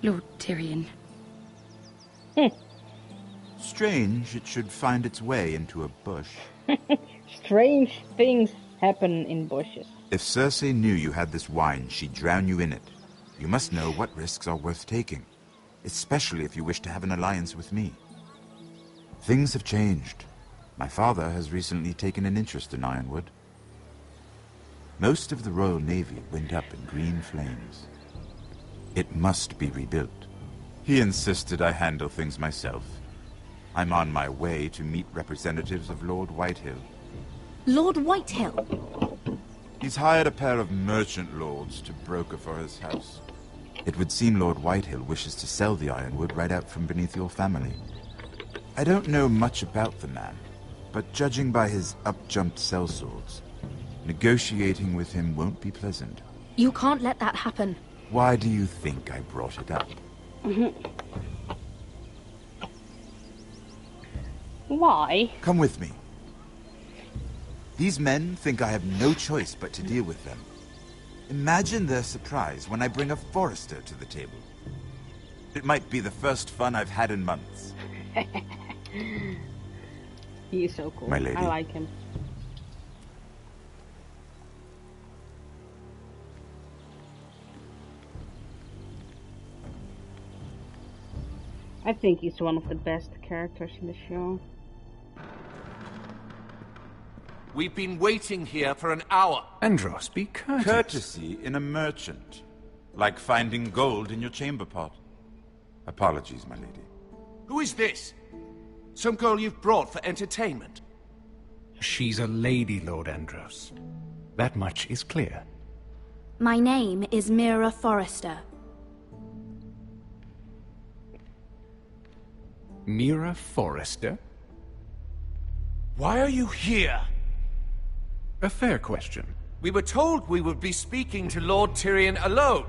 Lord Tyrion. Strange it should find its way into a bush. Strange things happen in bushes. If Cersei knew you had this wine, she'd drown you in it. You must know what risks are worth taking, especially if you wish to have an alliance with me. Things have changed. My father has recently taken an interest in Ironwood. Most of the Royal Navy went up in green flames. It must be rebuilt. He insisted I handle things myself. I'm on my way to meet representatives of Lord Whitehill. Lord Whitehill? He's hired a pair of merchant lords to broker for his house. It would seem Lord Whitehill wishes to sell the Ironwood right out from beneath your family. I don't know much about the man, but judging by his up-jumped sellswords, negotiating with him won't be pleasant. You can't let that happen. Why do you think I brought it up? Why? Come with me. These men think I have no choice but to deal with them. Imagine their surprise when I bring a Forrester to the table. It might be the first fun I've had in months. He is so cool. My lady. I like him. I think he's one of the best characters in the show. We've been waiting here for an hour. Andros, be courteous. Courtesy in a merchant. Like finding gold in your chamber pot. Apologies, my lady. Who is this? Some girl you've brought for entertainment? She's a lady, Lord Andros. That much is clear. My name is Mira Forrester. Mira Forrester? Why are you here? A fair question. We were told we would be speaking to Lord Tyrion alone.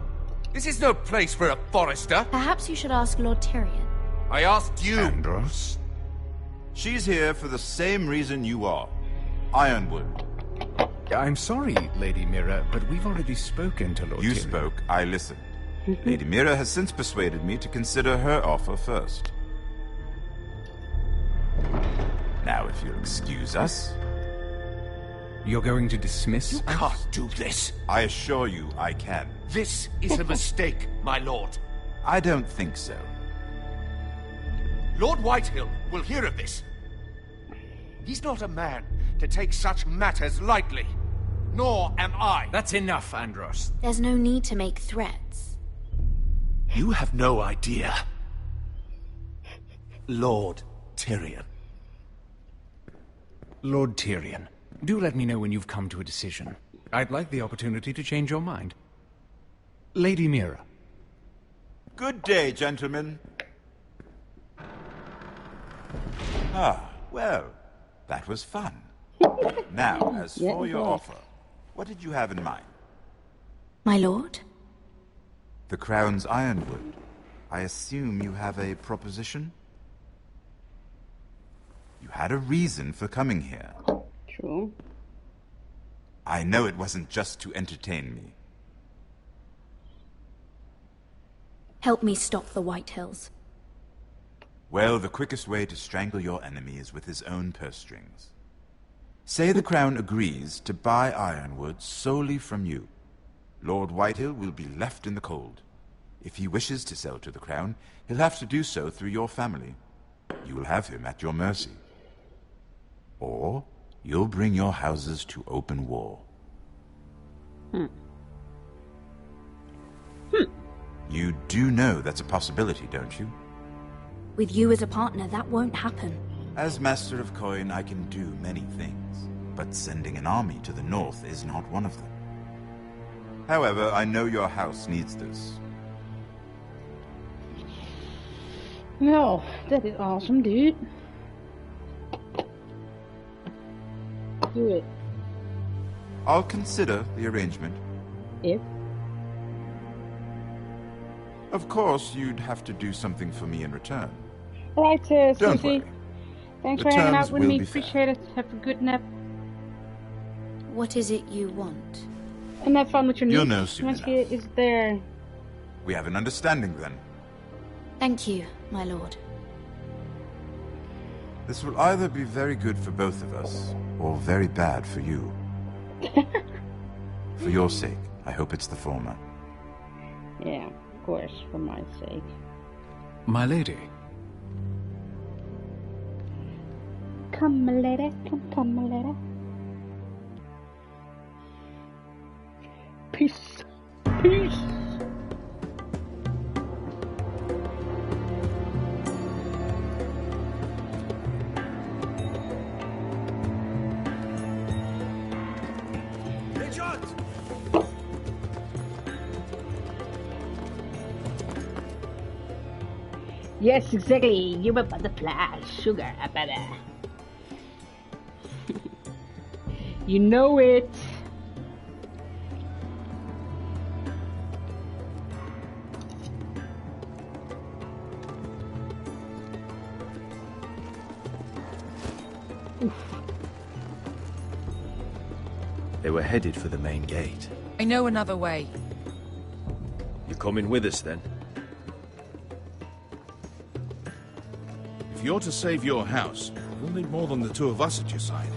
This is no place for a Forrester. Perhaps you should ask Lord Tyrion. I asked you. Andros? She's here for the same reason you are. Ironwood. I'm sorry, Lady Mira, but we've already spoken to Lord Tyrion. You spoke, I listened. Lady Mira has since persuaded me to consider her offer first. Now, if you'll excuse us... You're going to dismiss You can't do this. I assure you I can. This is a mistake, my lord. I don't think so. Lord Whitehill will hear of this. He's not a man to take such matters lightly. Nor am I. That's enough, Andros. There's no need to make threats. You have no idea. Lord Tyrion. Lord Tyrion, do let me know when you've come to a decision. I'd like the opportunity to change your mind. Lady Mira. Good day, gentlemen. Ah, well, that was fun. Now, as for your offer, what did you have in mind? My lord? The Crown's Ironwood. I assume you have a proposition? You had a reason for coming here. True. I know it wasn't just to entertain me. Help me stop the Whitehills. Well, the quickest way to strangle your enemy is with his own purse strings. Say the Crown agrees to buy Ironwood solely from you. Lord Whitehill will be left in the cold. If he wishes to sell to the Crown, he'll have to do so through your family. You will have him at your mercy. Or you'll bring your houses to open war. You do know that's a possibility, don't you? With you as a partner, that won't happen. As Master of Coin, I can do many things, but sending an army to the north is not one of them. However, I know your house needs this. Well, that is awesome, dude. Do it. I'll consider the arrangement. If? Of course, you'd have to do something for me in return. Alright, Don't Susie. worry. Thanks The for hanging terms out with will me. be fair. Appreciate it. Have a good nap. What is it you want? And have fun with your niece. You'll know soon when she is there. We have an understanding then. Thank you, my lord. This will either be very good for both of us, or very bad for you. For your sake, I hope it's the former. Yeah, of course, for my sake. My lady. Come, my lady. Come, my lady. Peace. Peace. Yes, exactly. You're a butterfly, sugar, baby. You know it. They were headed for the main gate. I know another way. You coming with us then? If you're to save your house, you'll need more than the two of us at your side.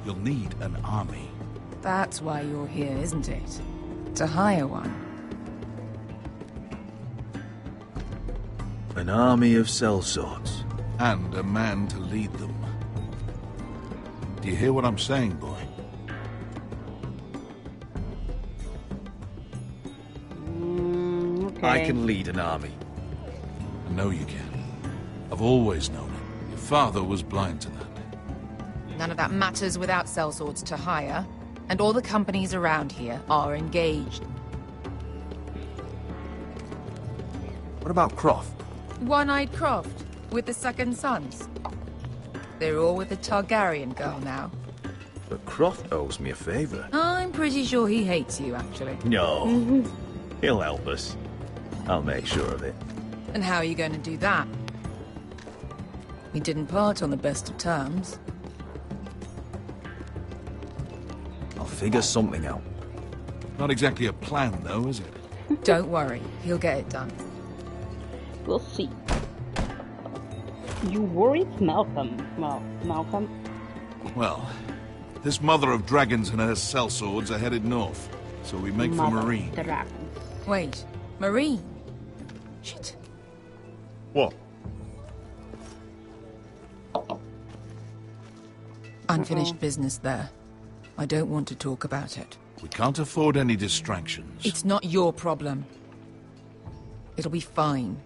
You'll need an army. That's why you're here, isn't it? To hire one. An army of sellswords. And a man to lead them. Do you hear what I'm saying, boy? I can lead an army. I know you can. I've always known it. Your father was blind to that. None of that matters without sellswords to hire, and all the companies around here are engaged. What about Croft? One-Eyed Croft, with the second sons. They're all with the Targaryen girl now. But Croft owes me a favor. I'm pretty sure he hates you, actually. No. He'll help us. I'll make sure of it. And how are you going to do that? We didn't part on the best of terms. I'll figure something out. Not exactly a plan, though, is it? Don't worry, he'll get it done. We'll see. You worried, Malcolm? Well, Malcolm? Well, this mother of dragons and her sellswords are headed north, so we make for Marine. Wait, Marine? Shit. What? Unfinished business there. I don't want to talk about it. We can't afford any distractions. It's not your problem. It'll be fine.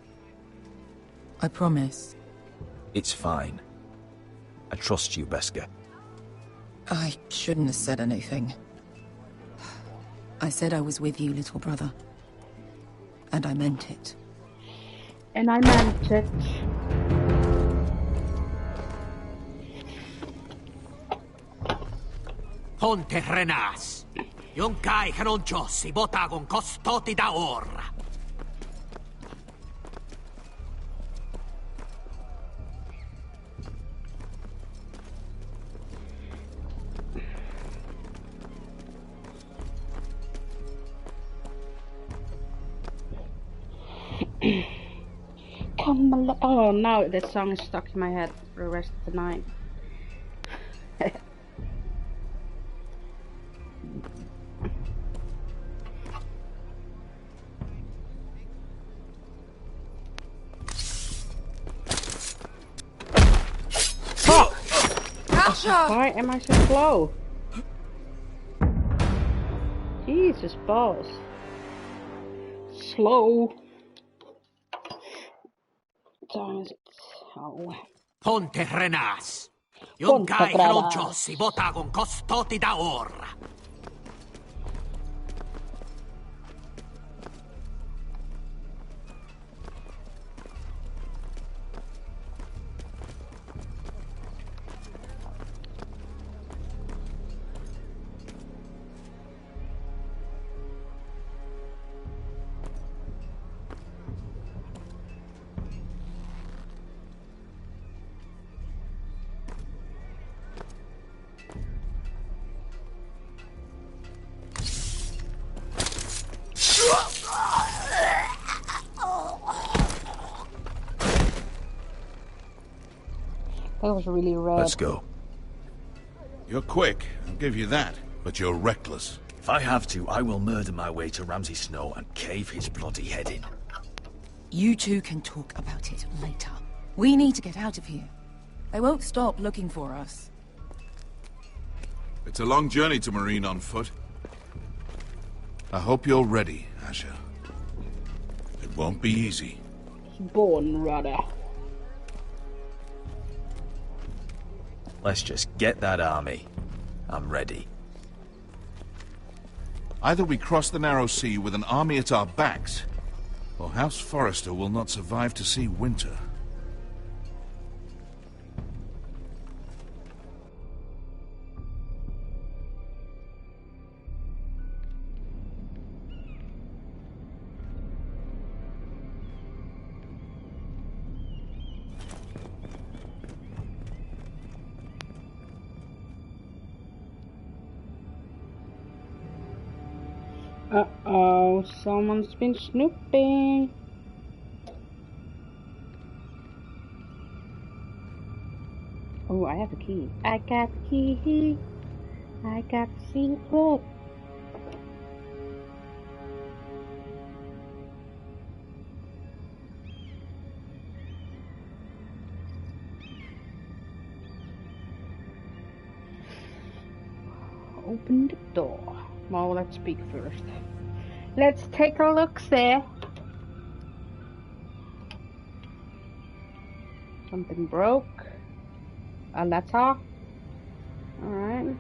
I promise. It's fine. I trust you, Beskha. I shouldn't have said anything. I said I was with you, little brother. And I meant it. And I meant it. Ponte Renas. Yon kai canonchosi botagon costoti da orra. Come, oh no, that song is stuck in my head for the rest of the night. Why am I so slow? Jesus balls. Slow. What time is it? Oh. Ponte Renas. Yon kai canonchosi botagon costoti da orra. That was really red. Let's go. You're quick, I'll give you that, but you're reckless. If I have to, I will murder my way to Ramsay Snow and cave his bloody head in. You two can talk about it later. We need to get out of here. They won't stop looking for us. It's a long journey to Marine on foot. I hope you're ready, Asher. It won't be easy. Born rudder. Let's just get that army. I'm ready. Either we cross the narrow sea with an army at our backs, or House Forrester will not survive to see winter. Uh-oh, someone's been snooping. Oh, I have a key. I got the key. I got the secret. Open the door. Well, let's speak first. Let's take a look there. Something broke. A letter. Alright.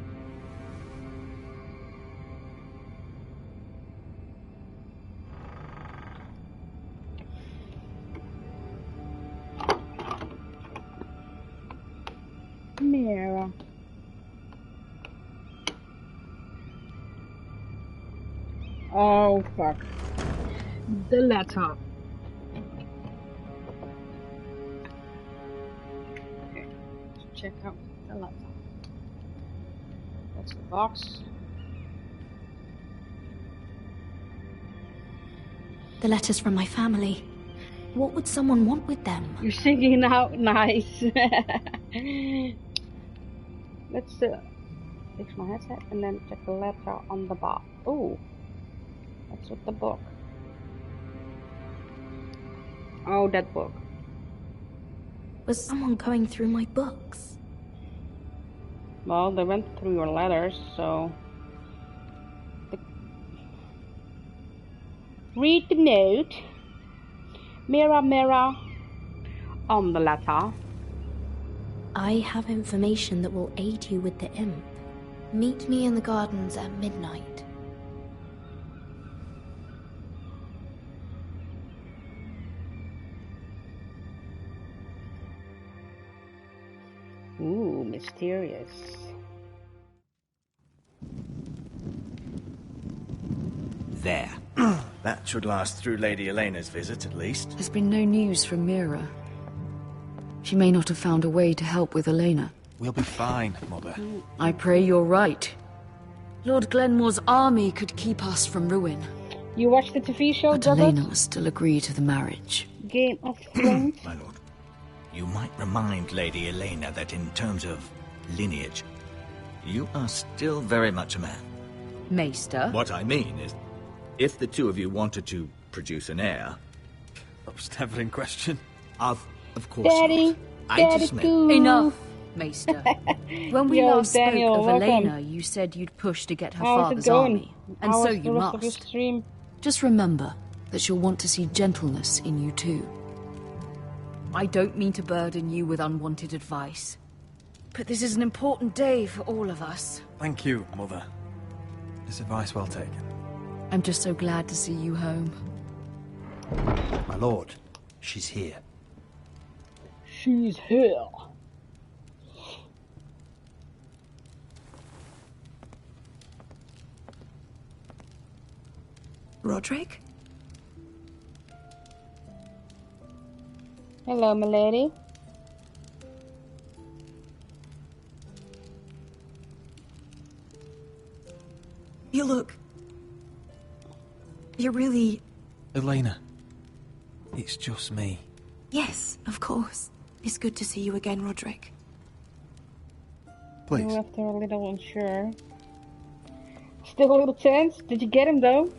Mirror. Oh fuck. The letter. Okay, let's check out the letter. That's the box. The letters from my family. What would someone want with them? You're singing out nice. Let's fix my headset and then check the letter on the box. Oh. What's with the book? Oh, that book. Was someone going through my books? Well, they went through your letters, so... Read the note. Mirror, mirror. On the letter. I have information that will aid you with the imp. Meet me in the gardens at midnight. Ooh, mysterious. There. That should last through Lady Elena's visit, at least. There's been no news from Mira. She may not have found a way to help with Elena. We'll be fine, Mother. I pray you're right. Lord Glenmore's army could keep us from ruin. You watched the TV show, But Elena must still agree to the marriage. Game of Thrones? My lord, you might remind Lady Elena that in terms of lineage, you are still very much a man. Maester? What I mean is, if the two of you wanted to produce an heir... That was never in question. Of course Daddy, not. I Daddy just meant... too. Enough, Maester. When we Yo, last Daniel, spoke of welcome. Elena, you said you'd push to get her How's it father's going? army. And How so was you the rest of your must. stream? Just remember that she'll want to see gentleness in you too. I don't mean to burden you with unwanted advice, but this is an important day for all of us. Thank you, Mother. This advice well taken. I'm just so glad to see you home. My lord, she's here. She's here. Roderick? Hello, my lady. You look... You're really... Elena, it's just me. Yes, of course. It's good to see you again, Roderick. Please. You after a little unsure. Still a little tense? Did you get him though?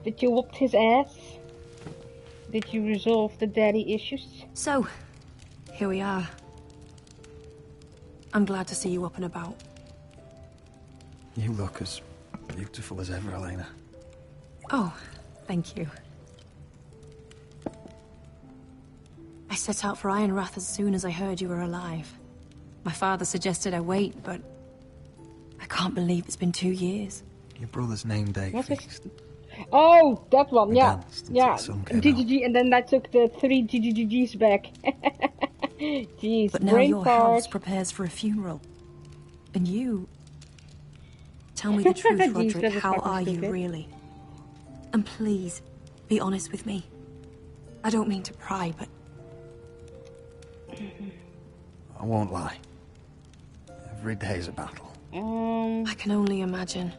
Did you whoop his ass? Did you resolve the daddy issues? So, here we are. I'm glad to see you up and about. You look as beautiful as ever, Elena. Oh, thank you. I set out for Ironrath as soon as I heard you were alive. My father suggested I wait, but I can't believe it's been 2 years. Your brother's name day What's fixed. Oh, that one, yeah. Yeah, the sun came GGG, and then I took the 3 GGGs back. Jeez, But now brain your fart. house prepares for a funeral. And you... Tell me the truth, Jeez, Roderick. that is How fucking are you stupid. really? And please, be honest with me. I don't mean to pry, but... I won't lie. Every day's a battle. I can only imagine.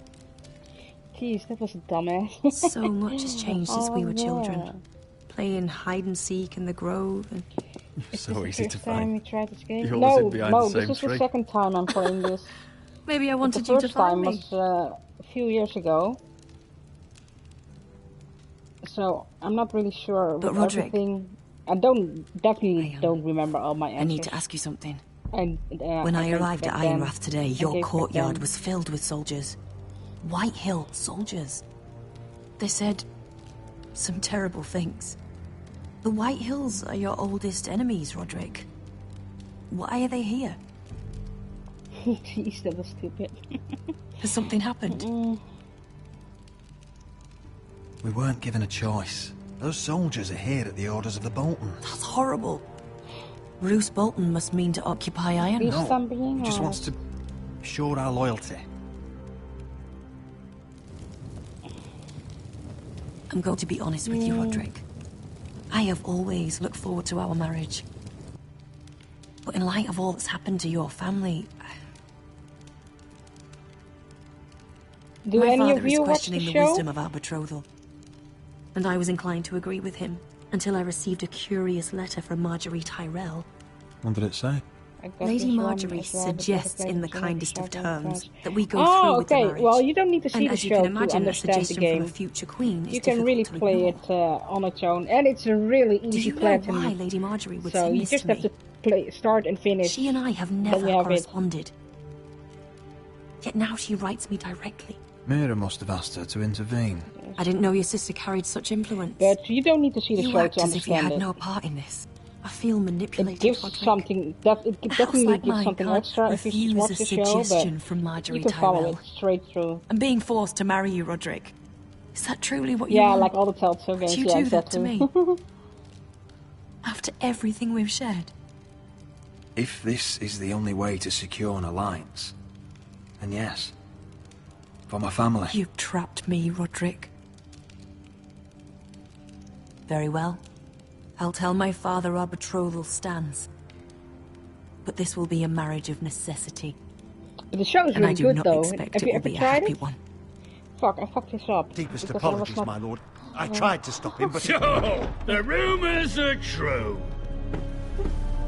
Jeez, that was a dumbass. So much has changed since we were yeah. children. Playing hide and seek in the grove and... Is So this easy the to first time find. we tried this game? You always No, hid behind no, the same this is the tree. second time I'm playing this. Maybe I wanted the you to first time find me. was a few years ago. So I'm not really sure But with Roderick, everything. I definitely don't remember all my answers. I need to ask you something. And, When I arrived at Ironrath today, your gave back courtyard then. was filled with soldiers. White Hill soldiers. They said some terrible things. The White Hills are your oldest enemies, Roderick. Why are they here? Jeez, that was stupid. Has something happened? We weren't given a choice. Those soldiers are here at the orders of the Bolton. That's horrible. Roose Bolton must mean to occupy Ironrath. No, he just wants to assure our loyalty. I'm going to be honest with you, Roderick. I have always looked forward to our marriage. But in light of all that's happened to your family... Do my any father of is you watch questioning the the show? wisdom of our betrothal. And I was inclined to agree with him, until I received a curious letter from Marjorie Tyrell. What did it say? Lady Marjorie suggests in the kindest of terms that we go Oh, through with the okay. marriage. Well, you don't need to see And the as you show can to imagine, a understand the suggestion game. from a future queen is You can really difficult to play ignore. it on its own, and it's a really Do easy you know platinum. why Lady Marjorie would So send you this just to have me? to play, start and finish. She and I have then never you have it. corresponded. Yet now she writes me directly. Mira must have asked her to intervene. I didn't know your sister carried such influence. But you don't need to see the You show act to as if you understand had it. no part in this. I feel manipulated. It gives Roderick. something. It definitely like gives mine something can't extra if you refuse watch a the show, suggestion but from Marjorie you can follow Tyrell. it straight through. I'm being forced to marry you, Roderick. Is that truly what you Yeah, want? like all the Telltale games. Would you Yeah, do that to exactly. me? After everything we've shared? If this is the only way to secure an alliance, then yes. For my family. You've trapped me, Roderick. Very well. I'll tell my father our betrothal stands. But this will be a marriage of necessity. But the show is And I really do good, not though. expect Have it you will ever be a tried happy it? one. Fuck, I fucked this up. Deepest because I was apologies, not- my lord. I tried to stop him, but... So, the rumors are true.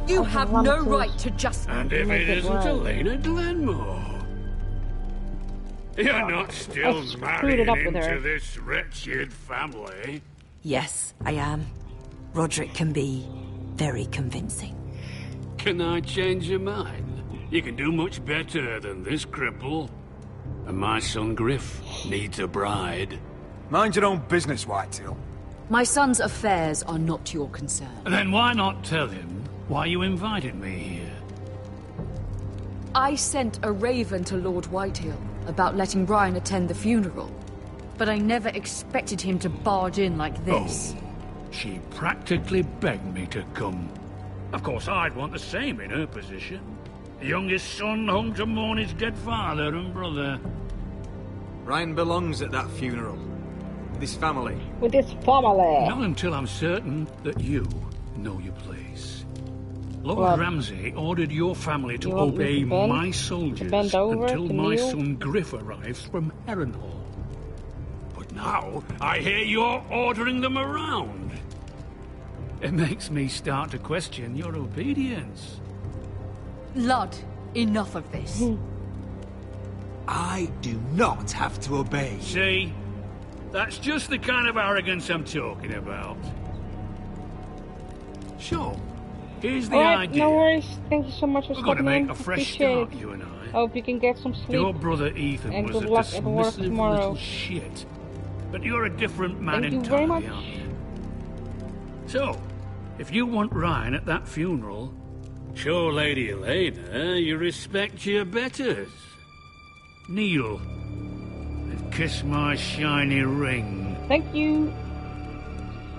You have no right to just... And if it isn't Elena Glenmore? You're not still I screwed married it up with her. into this wretched family. Yes, I am. Roderick can be very convincing. Can I change your mind? You can do much better than this cripple. And my son Griff needs a bride. Mind your own business, Whitetail. My son's affairs are not your concern. Then why not tell him why you invited me here? I sent a raven to Lord Whitehill about letting Brian attend the funeral. But I never expected him to barge in like this. Oh, she practically begged me to come. Of course, I'd want the same in her position. The youngest son home to mourn his dead father and brother. Ryan belongs at that funeral. With his family. With his family. Not until I'm certain that you know your place. Lord What? Ramsay ordered your family to You want me obey to bend? my soldiers bend over until to my kneel? son Griff arrives from Harrenhal. But now I hear you're ordering them around. It makes me start to question your obedience. Lud, Enough of this. I do not have to obey. See? That's just the kind of arrogance I'm talking about. Sure. Here's the Alright, idea. no worries. Thank you so much for We're gonna stopping make in. a fresh Appreciate start, it. you and I. Hope you can get some sleep. Your brother Ethan and was good a luck at work dismissive tomorrow. little shit. But you're a different man Thank you very entirely, much. aren't you? So, if you want Ryan at that funeral, show Lady Elena you respect your betters. Kneel and kiss my shiny ring. Thank you.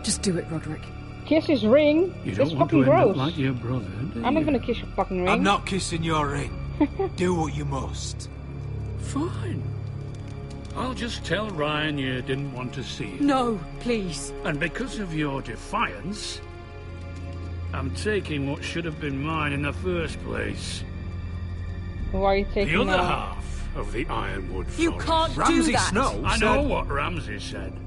Just do it, Roderick. Kiss his ring? You That's don't want fucking to end gross. up like your brother, do I'm not you? gonna kiss your fucking ring. I'm not kissing your ring. Do what you must. Fine. I'll just tell Ryan you didn't want to see him. No, please. And because of your defiance, I'm taking what should have been mine in the first place. Why are you taking The other that? half of the Ironwood Forest. You can't do that. I know what Ramsay said.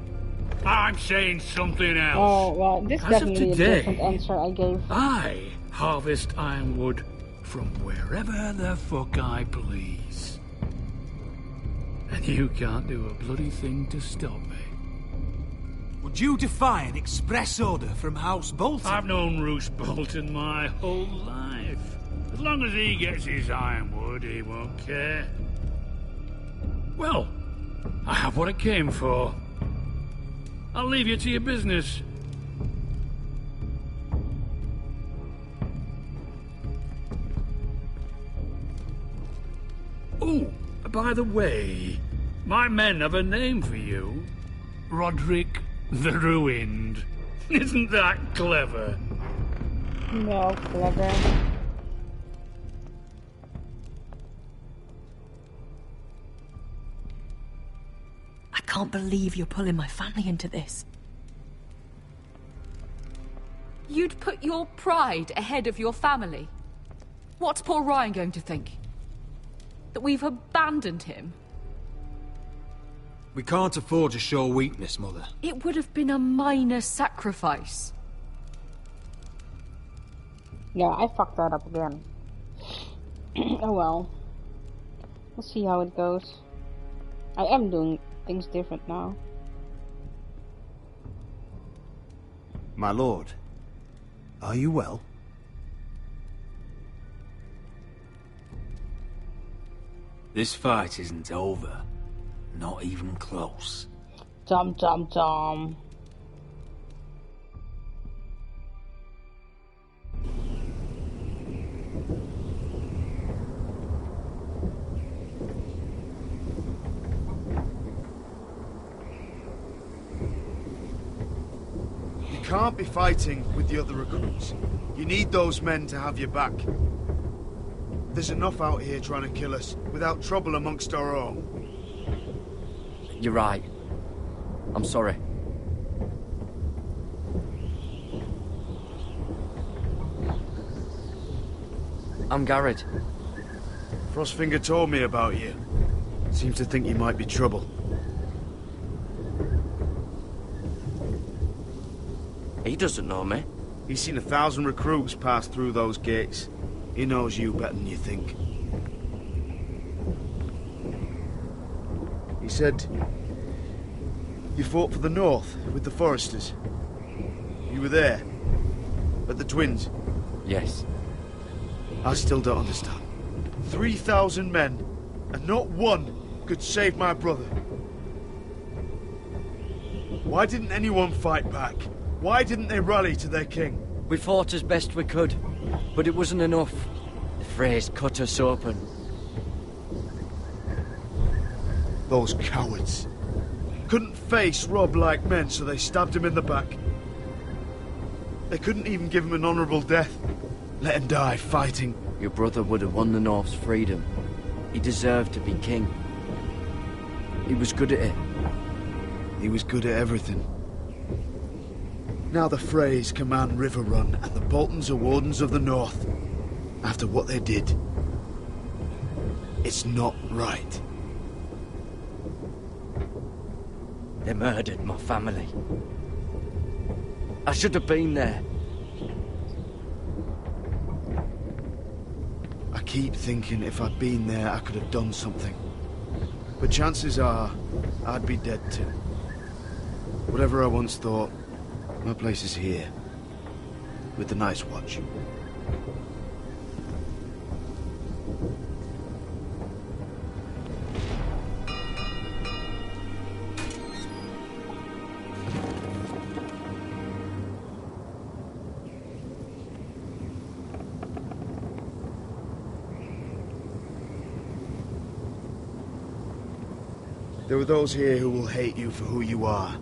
I'm saying something else. Oh, well, this is As of definitely a today, different answer I gave. I harvest ironwood from wherever the fuck I please. And you can't do a bloody thing to stop me. Would you defy an express order from House Bolton? I've known Roose Bolton my whole life. As long as he gets his ironwood, he won't care. Well, I have what I came for. I'll leave you to your business. Oh, by the way, my men have a name for you. Roderick the Ruined. Isn't that clever? No, clever. I can't believe you're pulling my family into this. You'd put your pride ahead of your family. What's poor Ryan going to think? That we've abandoned him? We can't afford to show weakness, Mother. It would have been a minor sacrifice. Yeah, I fucked that up again. Oh well. We'll see how it goes. I am doing things different now. My lord, are you well? This fight isn't over. Not even close. Dum dum dum. You can't be fighting with the other recruits. You need those men to have your back. There's enough out here trying to kill us, without trouble amongst our own. You're right. I'm sorry. I'm Garrett. Frostfinger told me about you. Seems to think you might be trouble. He doesn't know me. He's seen 1,000 recruits pass through those gates. He knows you better than you think. He said you fought for the North with the Foresters. You were there, at the Twins. Yes. I still don't understand. 3,000 men, and not one could save my brother. Why didn't anyone fight back? Why didn't they rally to their king? We fought as best we could, but it wasn't enough. The Freys cut us open. Those cowards. Couldn't face Rob like men, so they stabbed him in the back. They couldn't even give him an honourable death. Let him die fighting. Your brother would have won the North's freedom. He deserved to be king. He was good at it. He was good at everything. Now the Freys command Riverrun, and the Boltons are Wardens of the North. After what they did. It's not right. They murdered my family. I should have been there. keep thinking if I'd been there, I could have done something. But chances are, I'd be dead too. Whatever I once thought, my place is here. With the Night's Watch. There are those here who will hate you for who you are.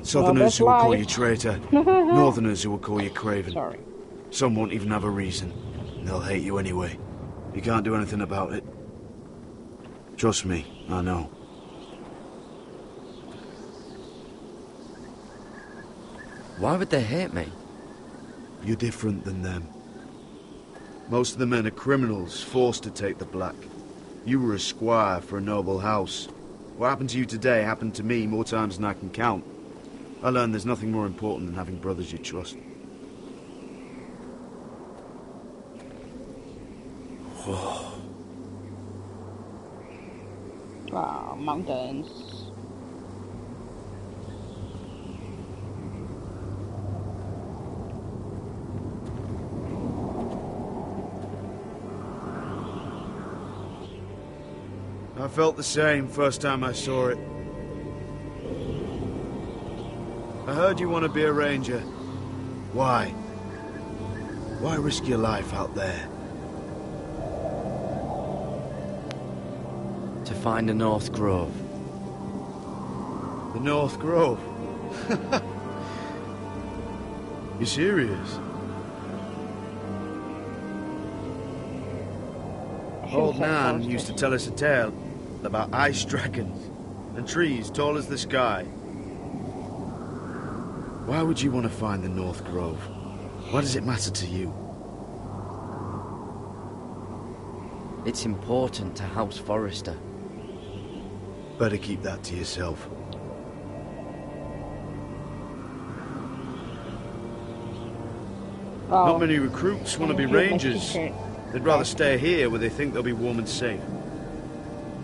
Southerners who will call you traitor. Northerners who will call you craven. Sorry. Some won't even have a reason. And they'll hate you anyway. You can't do anything about it. Trust me, I know. Why would they hate me? You're different than them. Most of the men are criminals, forced to take the black. You were a squire for a noble house. What happened to you today happened to me more times than I can count. I learned there's nothing more important than having brothers you trust. Wow, mountains. I felt the same first time I saw it. I heard you want to be a ranger. Why? Why risk your life out there? To find the North Grove. The North Grove? You serious? Old Nan used to tell us a tale about ice dragons and trees tall as the sky. Why would you want to find the North Grove? Why does it matter to you? It's important to House Forrester. Better keep that to yourself. Not many recruits want to be rangers. They'd rather stay here where they think they'll be warm and safe.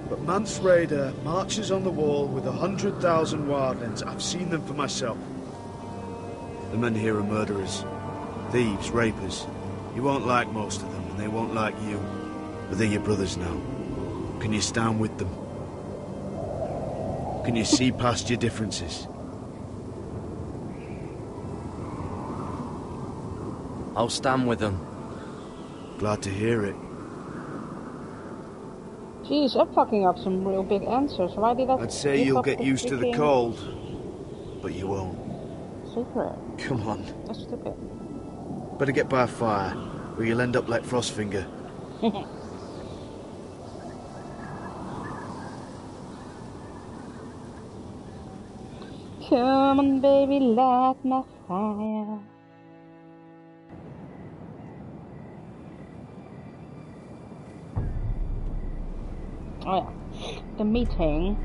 But Mance Rayder marches on the wall with 100,000 wildlings. I've seen them for myself. The men here are murderers, thieves, rapers. You won't like most of them, and they won't like you. But they're your brothers now. Can you stand with them? Can you see past your differences? I'll stand with them. Glad to hear it. Jeez, I'm fucking up some real big answers. Why did I... I'd say you'll get used to the cold, but you won't. Secret. Come on. That's stupid. Better get by a fire, or you'll end up like Frostfinger. Come on, baby, light my fire. Oh yeah, the meeting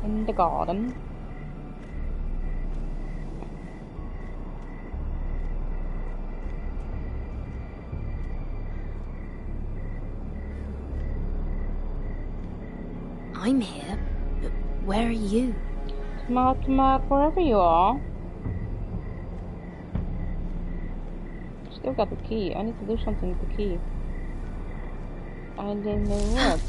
in the garden. I'm here, but where are you? Come out, wherever you are. Still got the key. I need to do something with the key. I didn't know what.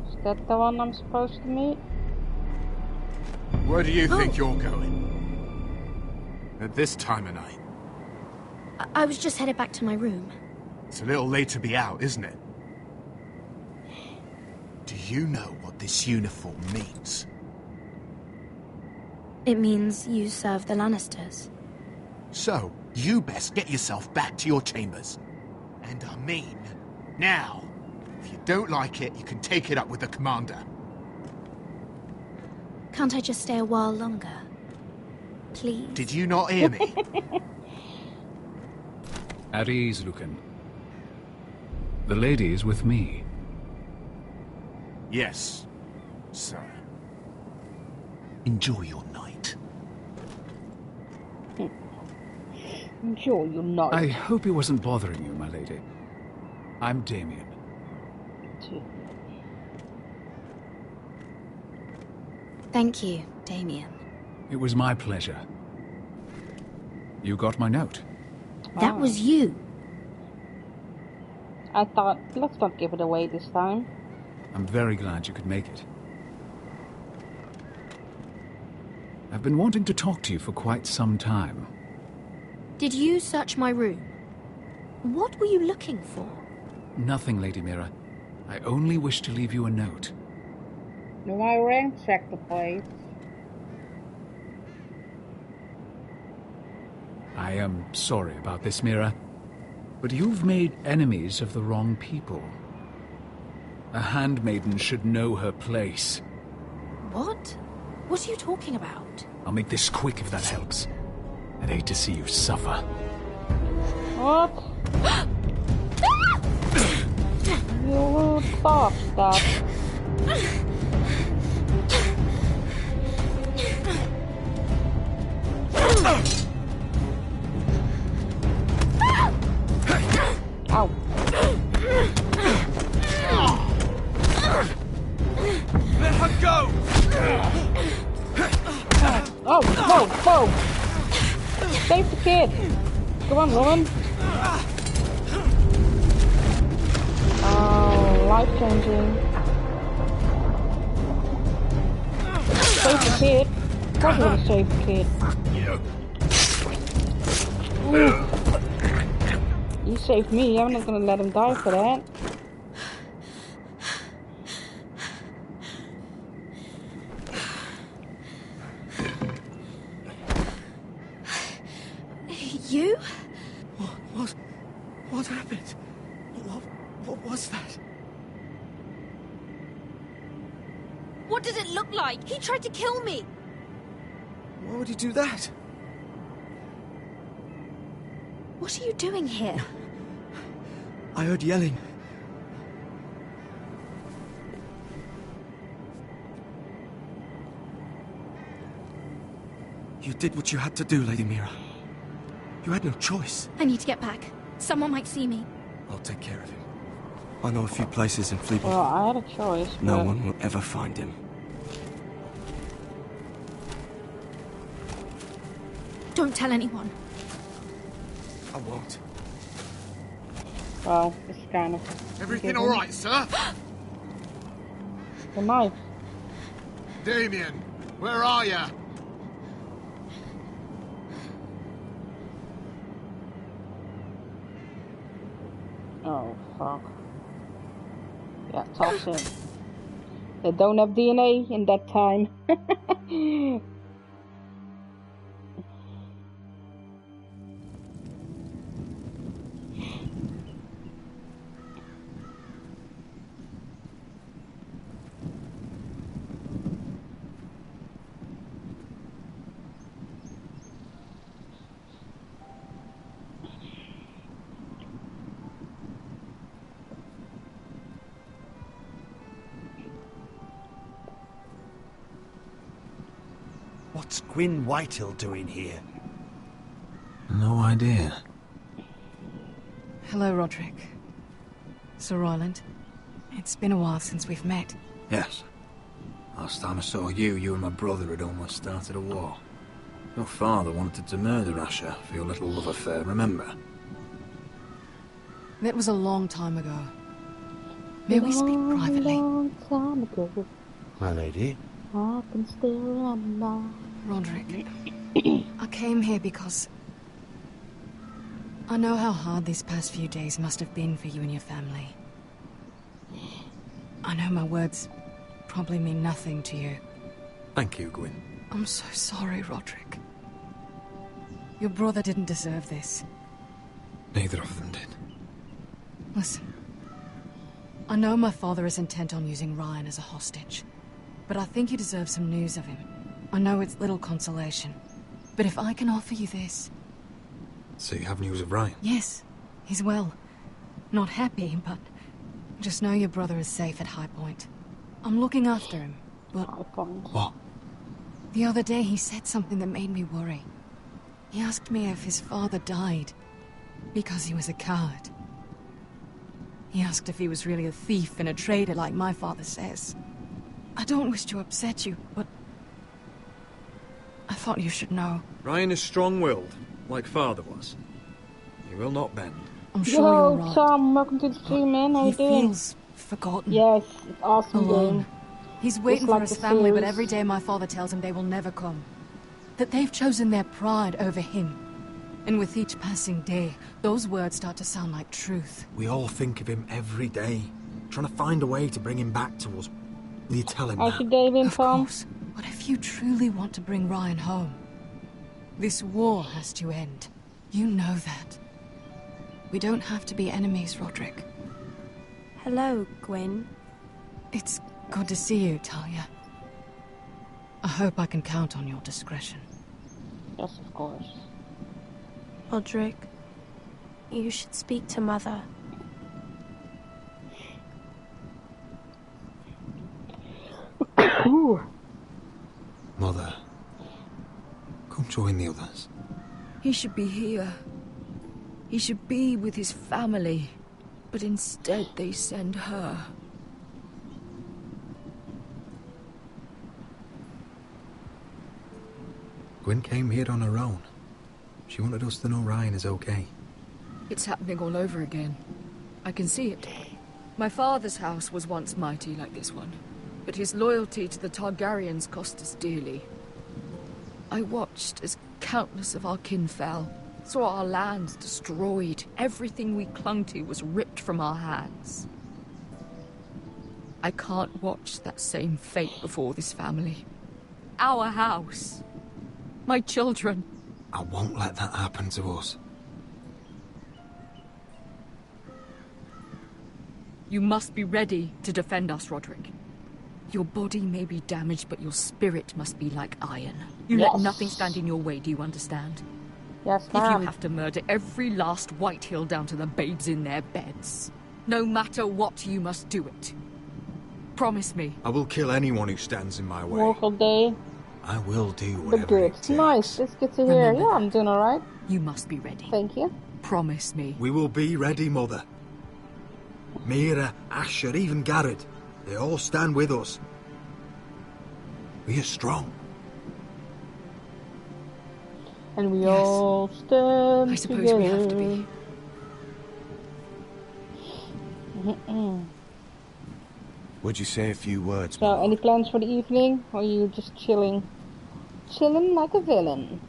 Is that the one I'm supposed to meet? Where do you think you're going? At this time of night? I was just headed back to my room. It's a little late to be out, isn't it? Do you know what this uniform means? It means you serve the Lannisters. So, you best get yourself back to your chambers. And I mean, now. If you don't like it, you can take it up with the commander. Can't I just stay a while longer? Please. Did you not hear me? At ease, Lucan. The lady is with me. Yes, sir. Enjoy your night. Enjoy your night. I hope he wasn't bothering you, my lady. I'm Damien. Thank you, Damien. It was my pleasure. You got my note. That was you. I thought, let's not give it away this time. I'm very glad you could make it. I've been wanting to talk to you for quite some time. Did you search my room? What were you looking for? Nothing, Lady Mira. I only wish to leave you a note. No, I ransacked the place. I am sorry about this, Mira, but you've made enemies of the wrong people. A handmaiden should know her place. What? What are you talking about? I'll make this quick if that helps. I'd hate to see you suffer. What? You little bastard. Ow. Let her go! Oh, whoa. Save the kid. Come on, woman. Oh, life-changing. Save the kid. Probably gonna save the kid. Ooh. You saved me. I'm not gonna let him die for that. You? What happened? What was that? What did it look like? He tried to kill me. Why would he do that? What are you doing here? I heard yelling. You did what you had to do, Lady Mira. You had no choice. I need to get back. Someone might see me. I'll take care of him. I know a few places in Fleabag. Well, I had a choice, No but... one will ever find him. Don't tell anyone. I won't. Well, it's kind of... Everything all right, sir? The knife. Damien, where are you? Oh, fuck. Yeah, toss him. They don't have DNA in that time. What's Gwyn Whitehill doing here? No idea. Hello, Roderick. Sir Roland. It's been a while since we've met. Yes. Last time I saw you, you and my brother had almost started a war. Your father wanted to murder Asher for your little love affair, remember? That was a long time ago. May we speak privately? Long time ago. My lady? I can still remember. Roderick, I came here because I know how hard these past few days must have been for you and your family. I know my words probably mean nothing to you. Thank you, Gwyn. I'm so sorry, Roderick. Your brother didn't deserve this. Neither of them did. Listen, I know my father is intent on using Ryan as a hostage, but I think you deserve some news of him. I know it's little consolation, But if I can offer you this... So you have news of Ryan? Yes, he's well. Not happy, but just know your brother is safe at High Point. I'm looking after him, but... What? The other day he said something that made me worry. He asked me if his father died because he was a coward. He asked if he was really a thief and a traitor like my father says. I don't wish to upset you, but I thought you should know. Ryan is strong-willed, like father was. He will not bend. I'm sure you're Yo, right. Tom, welcome to the stream, man. How you doing? He feels forgotten. Yes, it's awesome Alone. game. He's waiting Just for like his the family, but series. every day my father tells him they will never come. That they've chosen their pride over him. And with each passing day, those words start to sound like truth. We all think of him every day, trying to find a way to bring him back to us. Will you tell him How's that? your day been, Of Tom? course. But if you truly want to bring Ryan home, this war has to end. You know that. We don't have to be enemies, Roderick. Hello, Gwyn. It's good to see you, Talia. I hope I can count on your discretion. Yes, of course. Roderick, you should speak to Mother. Mother, come join the others. He should be here. He should be with his family. But instead they send her. Gwyn came here on her own. She wanted us to know Ryan is okay. It's happening all over again. I can see it. My father's house was once mighty like this one, but his loyalty to the Targaryens cost us dearly. I watched as countless of our kin fell, saw our lands destroyed, everything we clung to was ripped from our hands. I can't watch that same fate before this family. Our house. My children. I won't let that happen to us. You must be ready to defend us, Roderick. Your body may be damaged, but your spirit must be like iron. You let Yes. nothing stand in your way, do you understand? Yes, If you ma'am. have to murder every last Whitehill down to the babes in their beds, no matter what, you must do it. Promise me. I will kill anyone who stands in my way. Work all day, I will do but whatever good. it takes. Nice, that's good to hear. Remember Yeah, I'm doing alright. You must be ready. Thank you. Promise me. We will be ready, Mother. Mira, Asher, even Garrett. They all stand with us. We are strong. And we all stand I suppose we have to be. Mm-mm. Would you say a few words, So, any plans for the evening? Or are you just chilling? Chilling like a villain.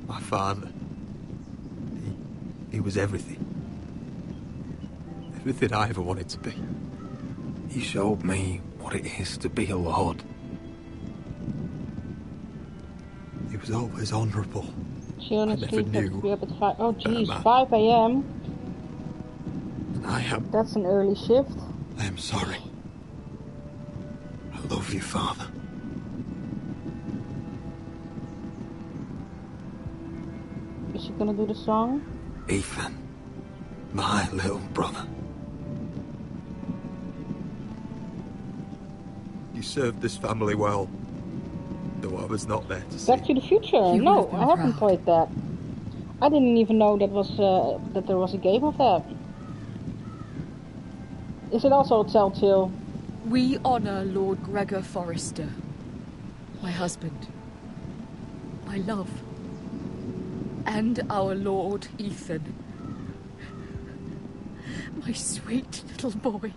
My father. He was everything. Everything I ever wanted to be. He showed me what it is to be a lord. He was always honourable. Chilling I and never sleep, have to knew be up at 5. Oh jeez, man. 5 AM. I am. That's an early shift. I am sorry. I love you, Father. Is she gonna do the song? Ethan, my little brother. You served this family well, though I was not there to see. Back to the Future? You No, would have I been haven't played that. I didn't even know that was that there was a game of that. Is it also a Telltale? We honor Lord Gregor Forrester, my husband, my love, and our Lord Ethan, my sweet little boy.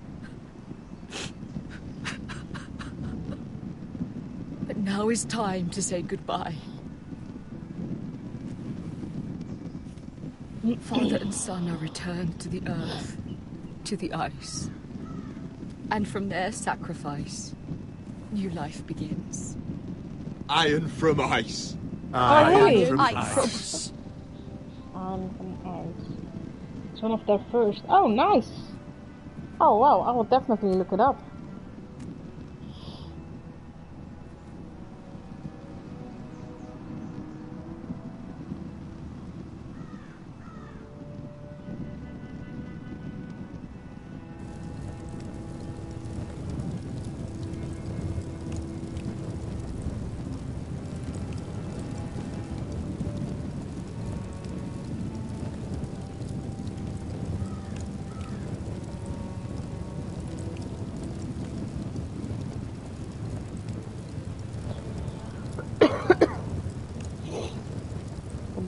But now is time to say goodbye. Father and son are returned to the earth, to the ice. And from their sacrifice, new life begins. Iron from ice. Oh, really? From Ice. ice. Island on Ice. It's one of their first. Oh, nice! Oh, wow, I will definitely look it up.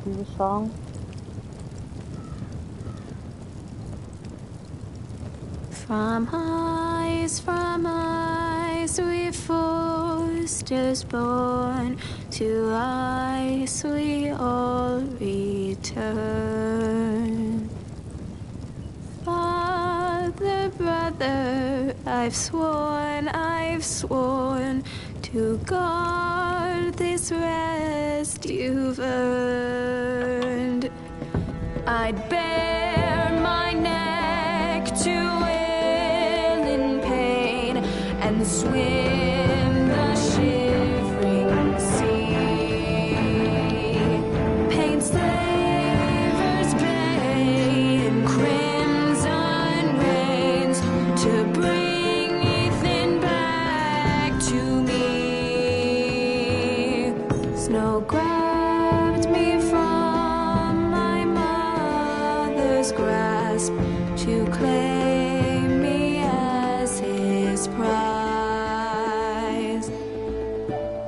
The song. From ice we foresters born, to ice we all return. Father, brother, I've sworn to guard this rest you've earned. I'd bare my neck to wail in pain and swim the shivering sea. Paint slavers bay in crimson rains to bring Ethan back to me. Snow grabbed me from my mother's grasp to claim me as his prize.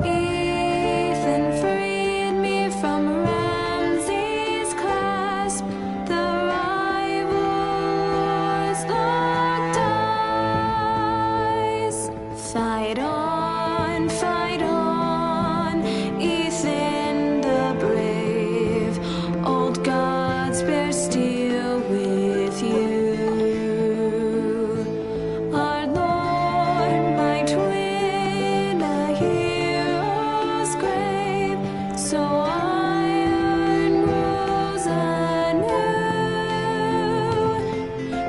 Ethan freed me from Ramsay's clasp. The rivals locked eyes. Fight on, Ethan the brave. Old gods bear steel with you. Our Lord might win a hero's grave, so iron rose anew.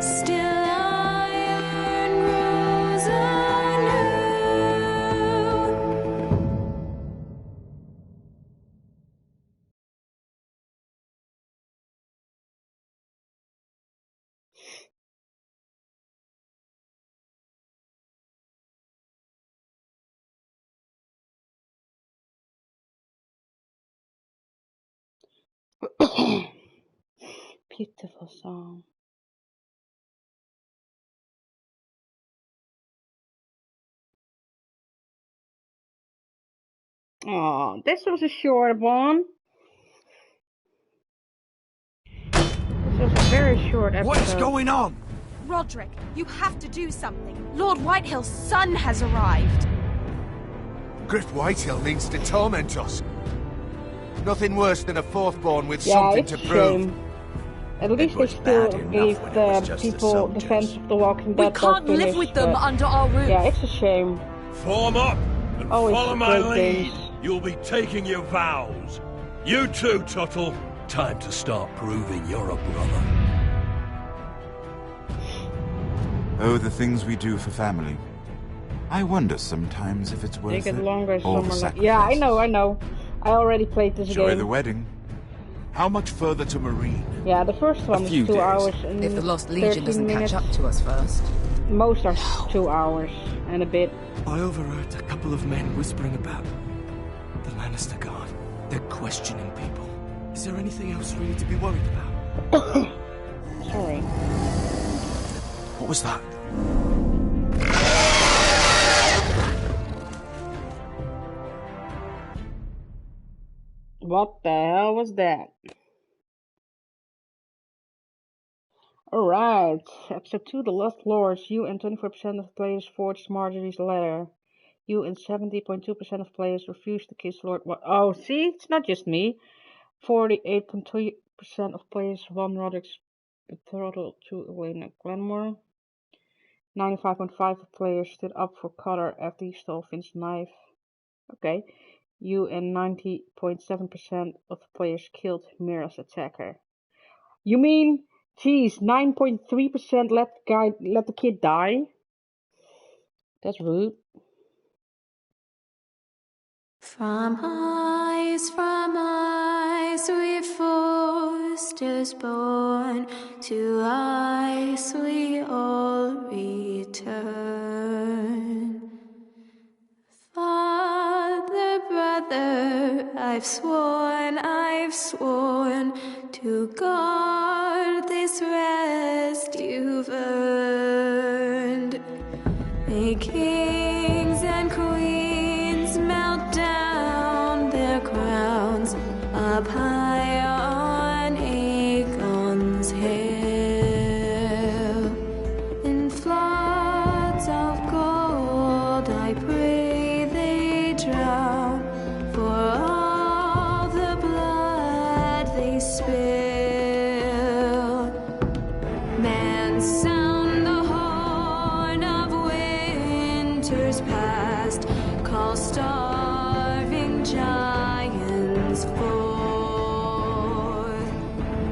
Still iron rose anew. Beautiful song. Oh, this was a short one. This was a very short episode. What is going on? Roderick, you have to do something. Lord Whitehill's son has arrived. Griff Whitehill means to torment us. Nothing worse than a fourthborn with Yeah, something it's to a prove. shame. At least they still gave the people Defense of the Walking Dead. We can't live with them under our roof. Yeah, it's a shame. Form up and Always follow my great lead. things. You'll be taking your vows. You too, Tuttle. Time to start proving you're a brother. Oh, the things we do for family. I wonder sometimes if it's worth Make it it. longer. All the Summer. Yeah, I know. I already played this Enjoy game. the wedding. How much further to Marine? Yeah, the first one was few 2 days. hours and If the Lost Legion 13 doesn't minutes. catch up to us first. Most are 2 hours and a bit. I overheard a couple of men whispering about the Lannister Guard. They're questioning people. Is there anything else really to be worried about? Sorry. What was that? What the hell was that? Alright, episode 2, The Lost Lords. You and 24% of players forged Marjorie's letter. You and 70.2% of players refused to kiss Lord Oh, see? It's not just me. 48.2% of players won Roderick's betrothal to Elena Glenmore. 95.5% of players stood up for Cotter after he stole Finn's knife. Okay. You and 90.7% of the players killed Mira's attacker. You mean, geez, 9.3% let the kid die? That's rude. From eyes we foresters born, to eyes we all return. Father, brother, I've sworn to guard this rest you've earned. May kings and queens melt down their crowns up high on Aegon's hill. In floods of gold I pray they drown, for all the blood they spill. Man, sound the horn of winter's past, call starving giants forth,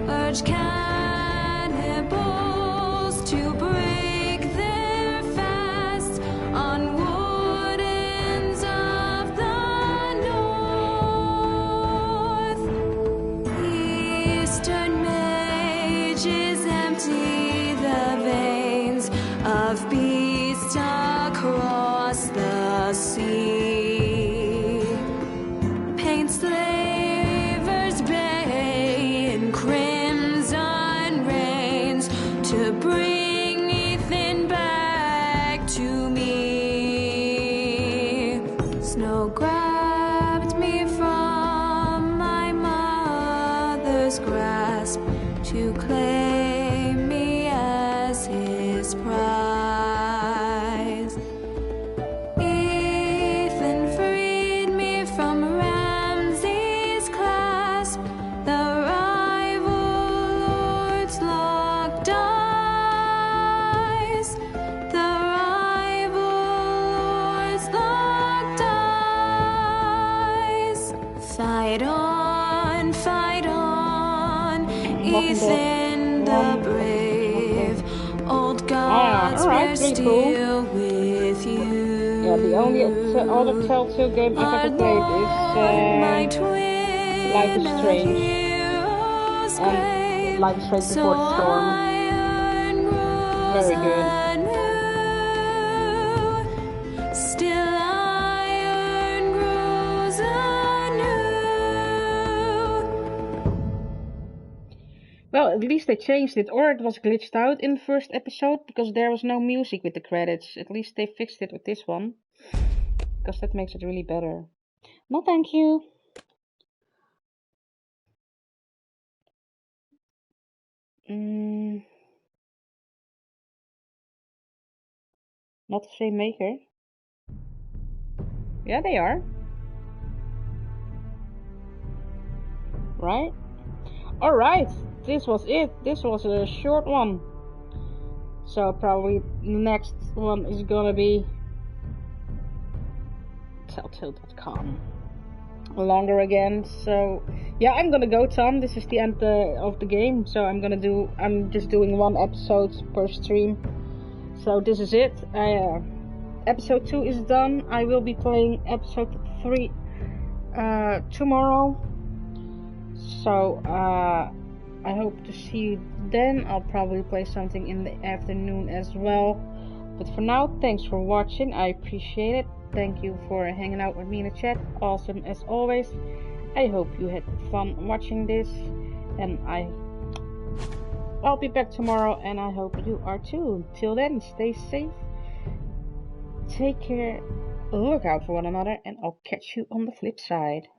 urge cannibals to break their fast on wardens of the north. Eastern mages empty the veins of beasts across the sea. Paint slavers bay in crimson rains to bring Ethan back to me. Snow grabbed me from my mother's grasp to claim me as his prize. Ethan freed me from Ramsay's clasp, the rival lords locked eyes, the rival lords locked eyes. Fight on, Ethan the brave. Old gods were still with you. Yeah, the only other Telltale game I've ever played is Life is Strange. And Life is Strange Before the Storm. Very good. Still iron grows anew. Well, at least they changed it, or it was glitched out in the first episode because there was no music with the credits. At least they fixed it with this one, because that makes it really better. No, thank you. Not the same maker. Yeah, they are. Right? Alright, this was it. This was a short one. So probably the next one is gonna be Telltale.com. Longer again. So yeah, I'm gonna go, Tom. This is the end of the game. So I'm just doing one episode per stream. So this is it. Episode 2 is done. I will be playing episode 3 tomorrow. So I hope to see you then. I'll probably play something in the afternoon as well. But for now, thanks for watching. I appreciate it. Thank you for hanging out with me in the chat. Awesome as always. I hope you had fun watching this. And I'll be back tomorrow, and I hope you are too. Till then, stay safe. Take care. Look out for one another, and I'll catch you on the flip side.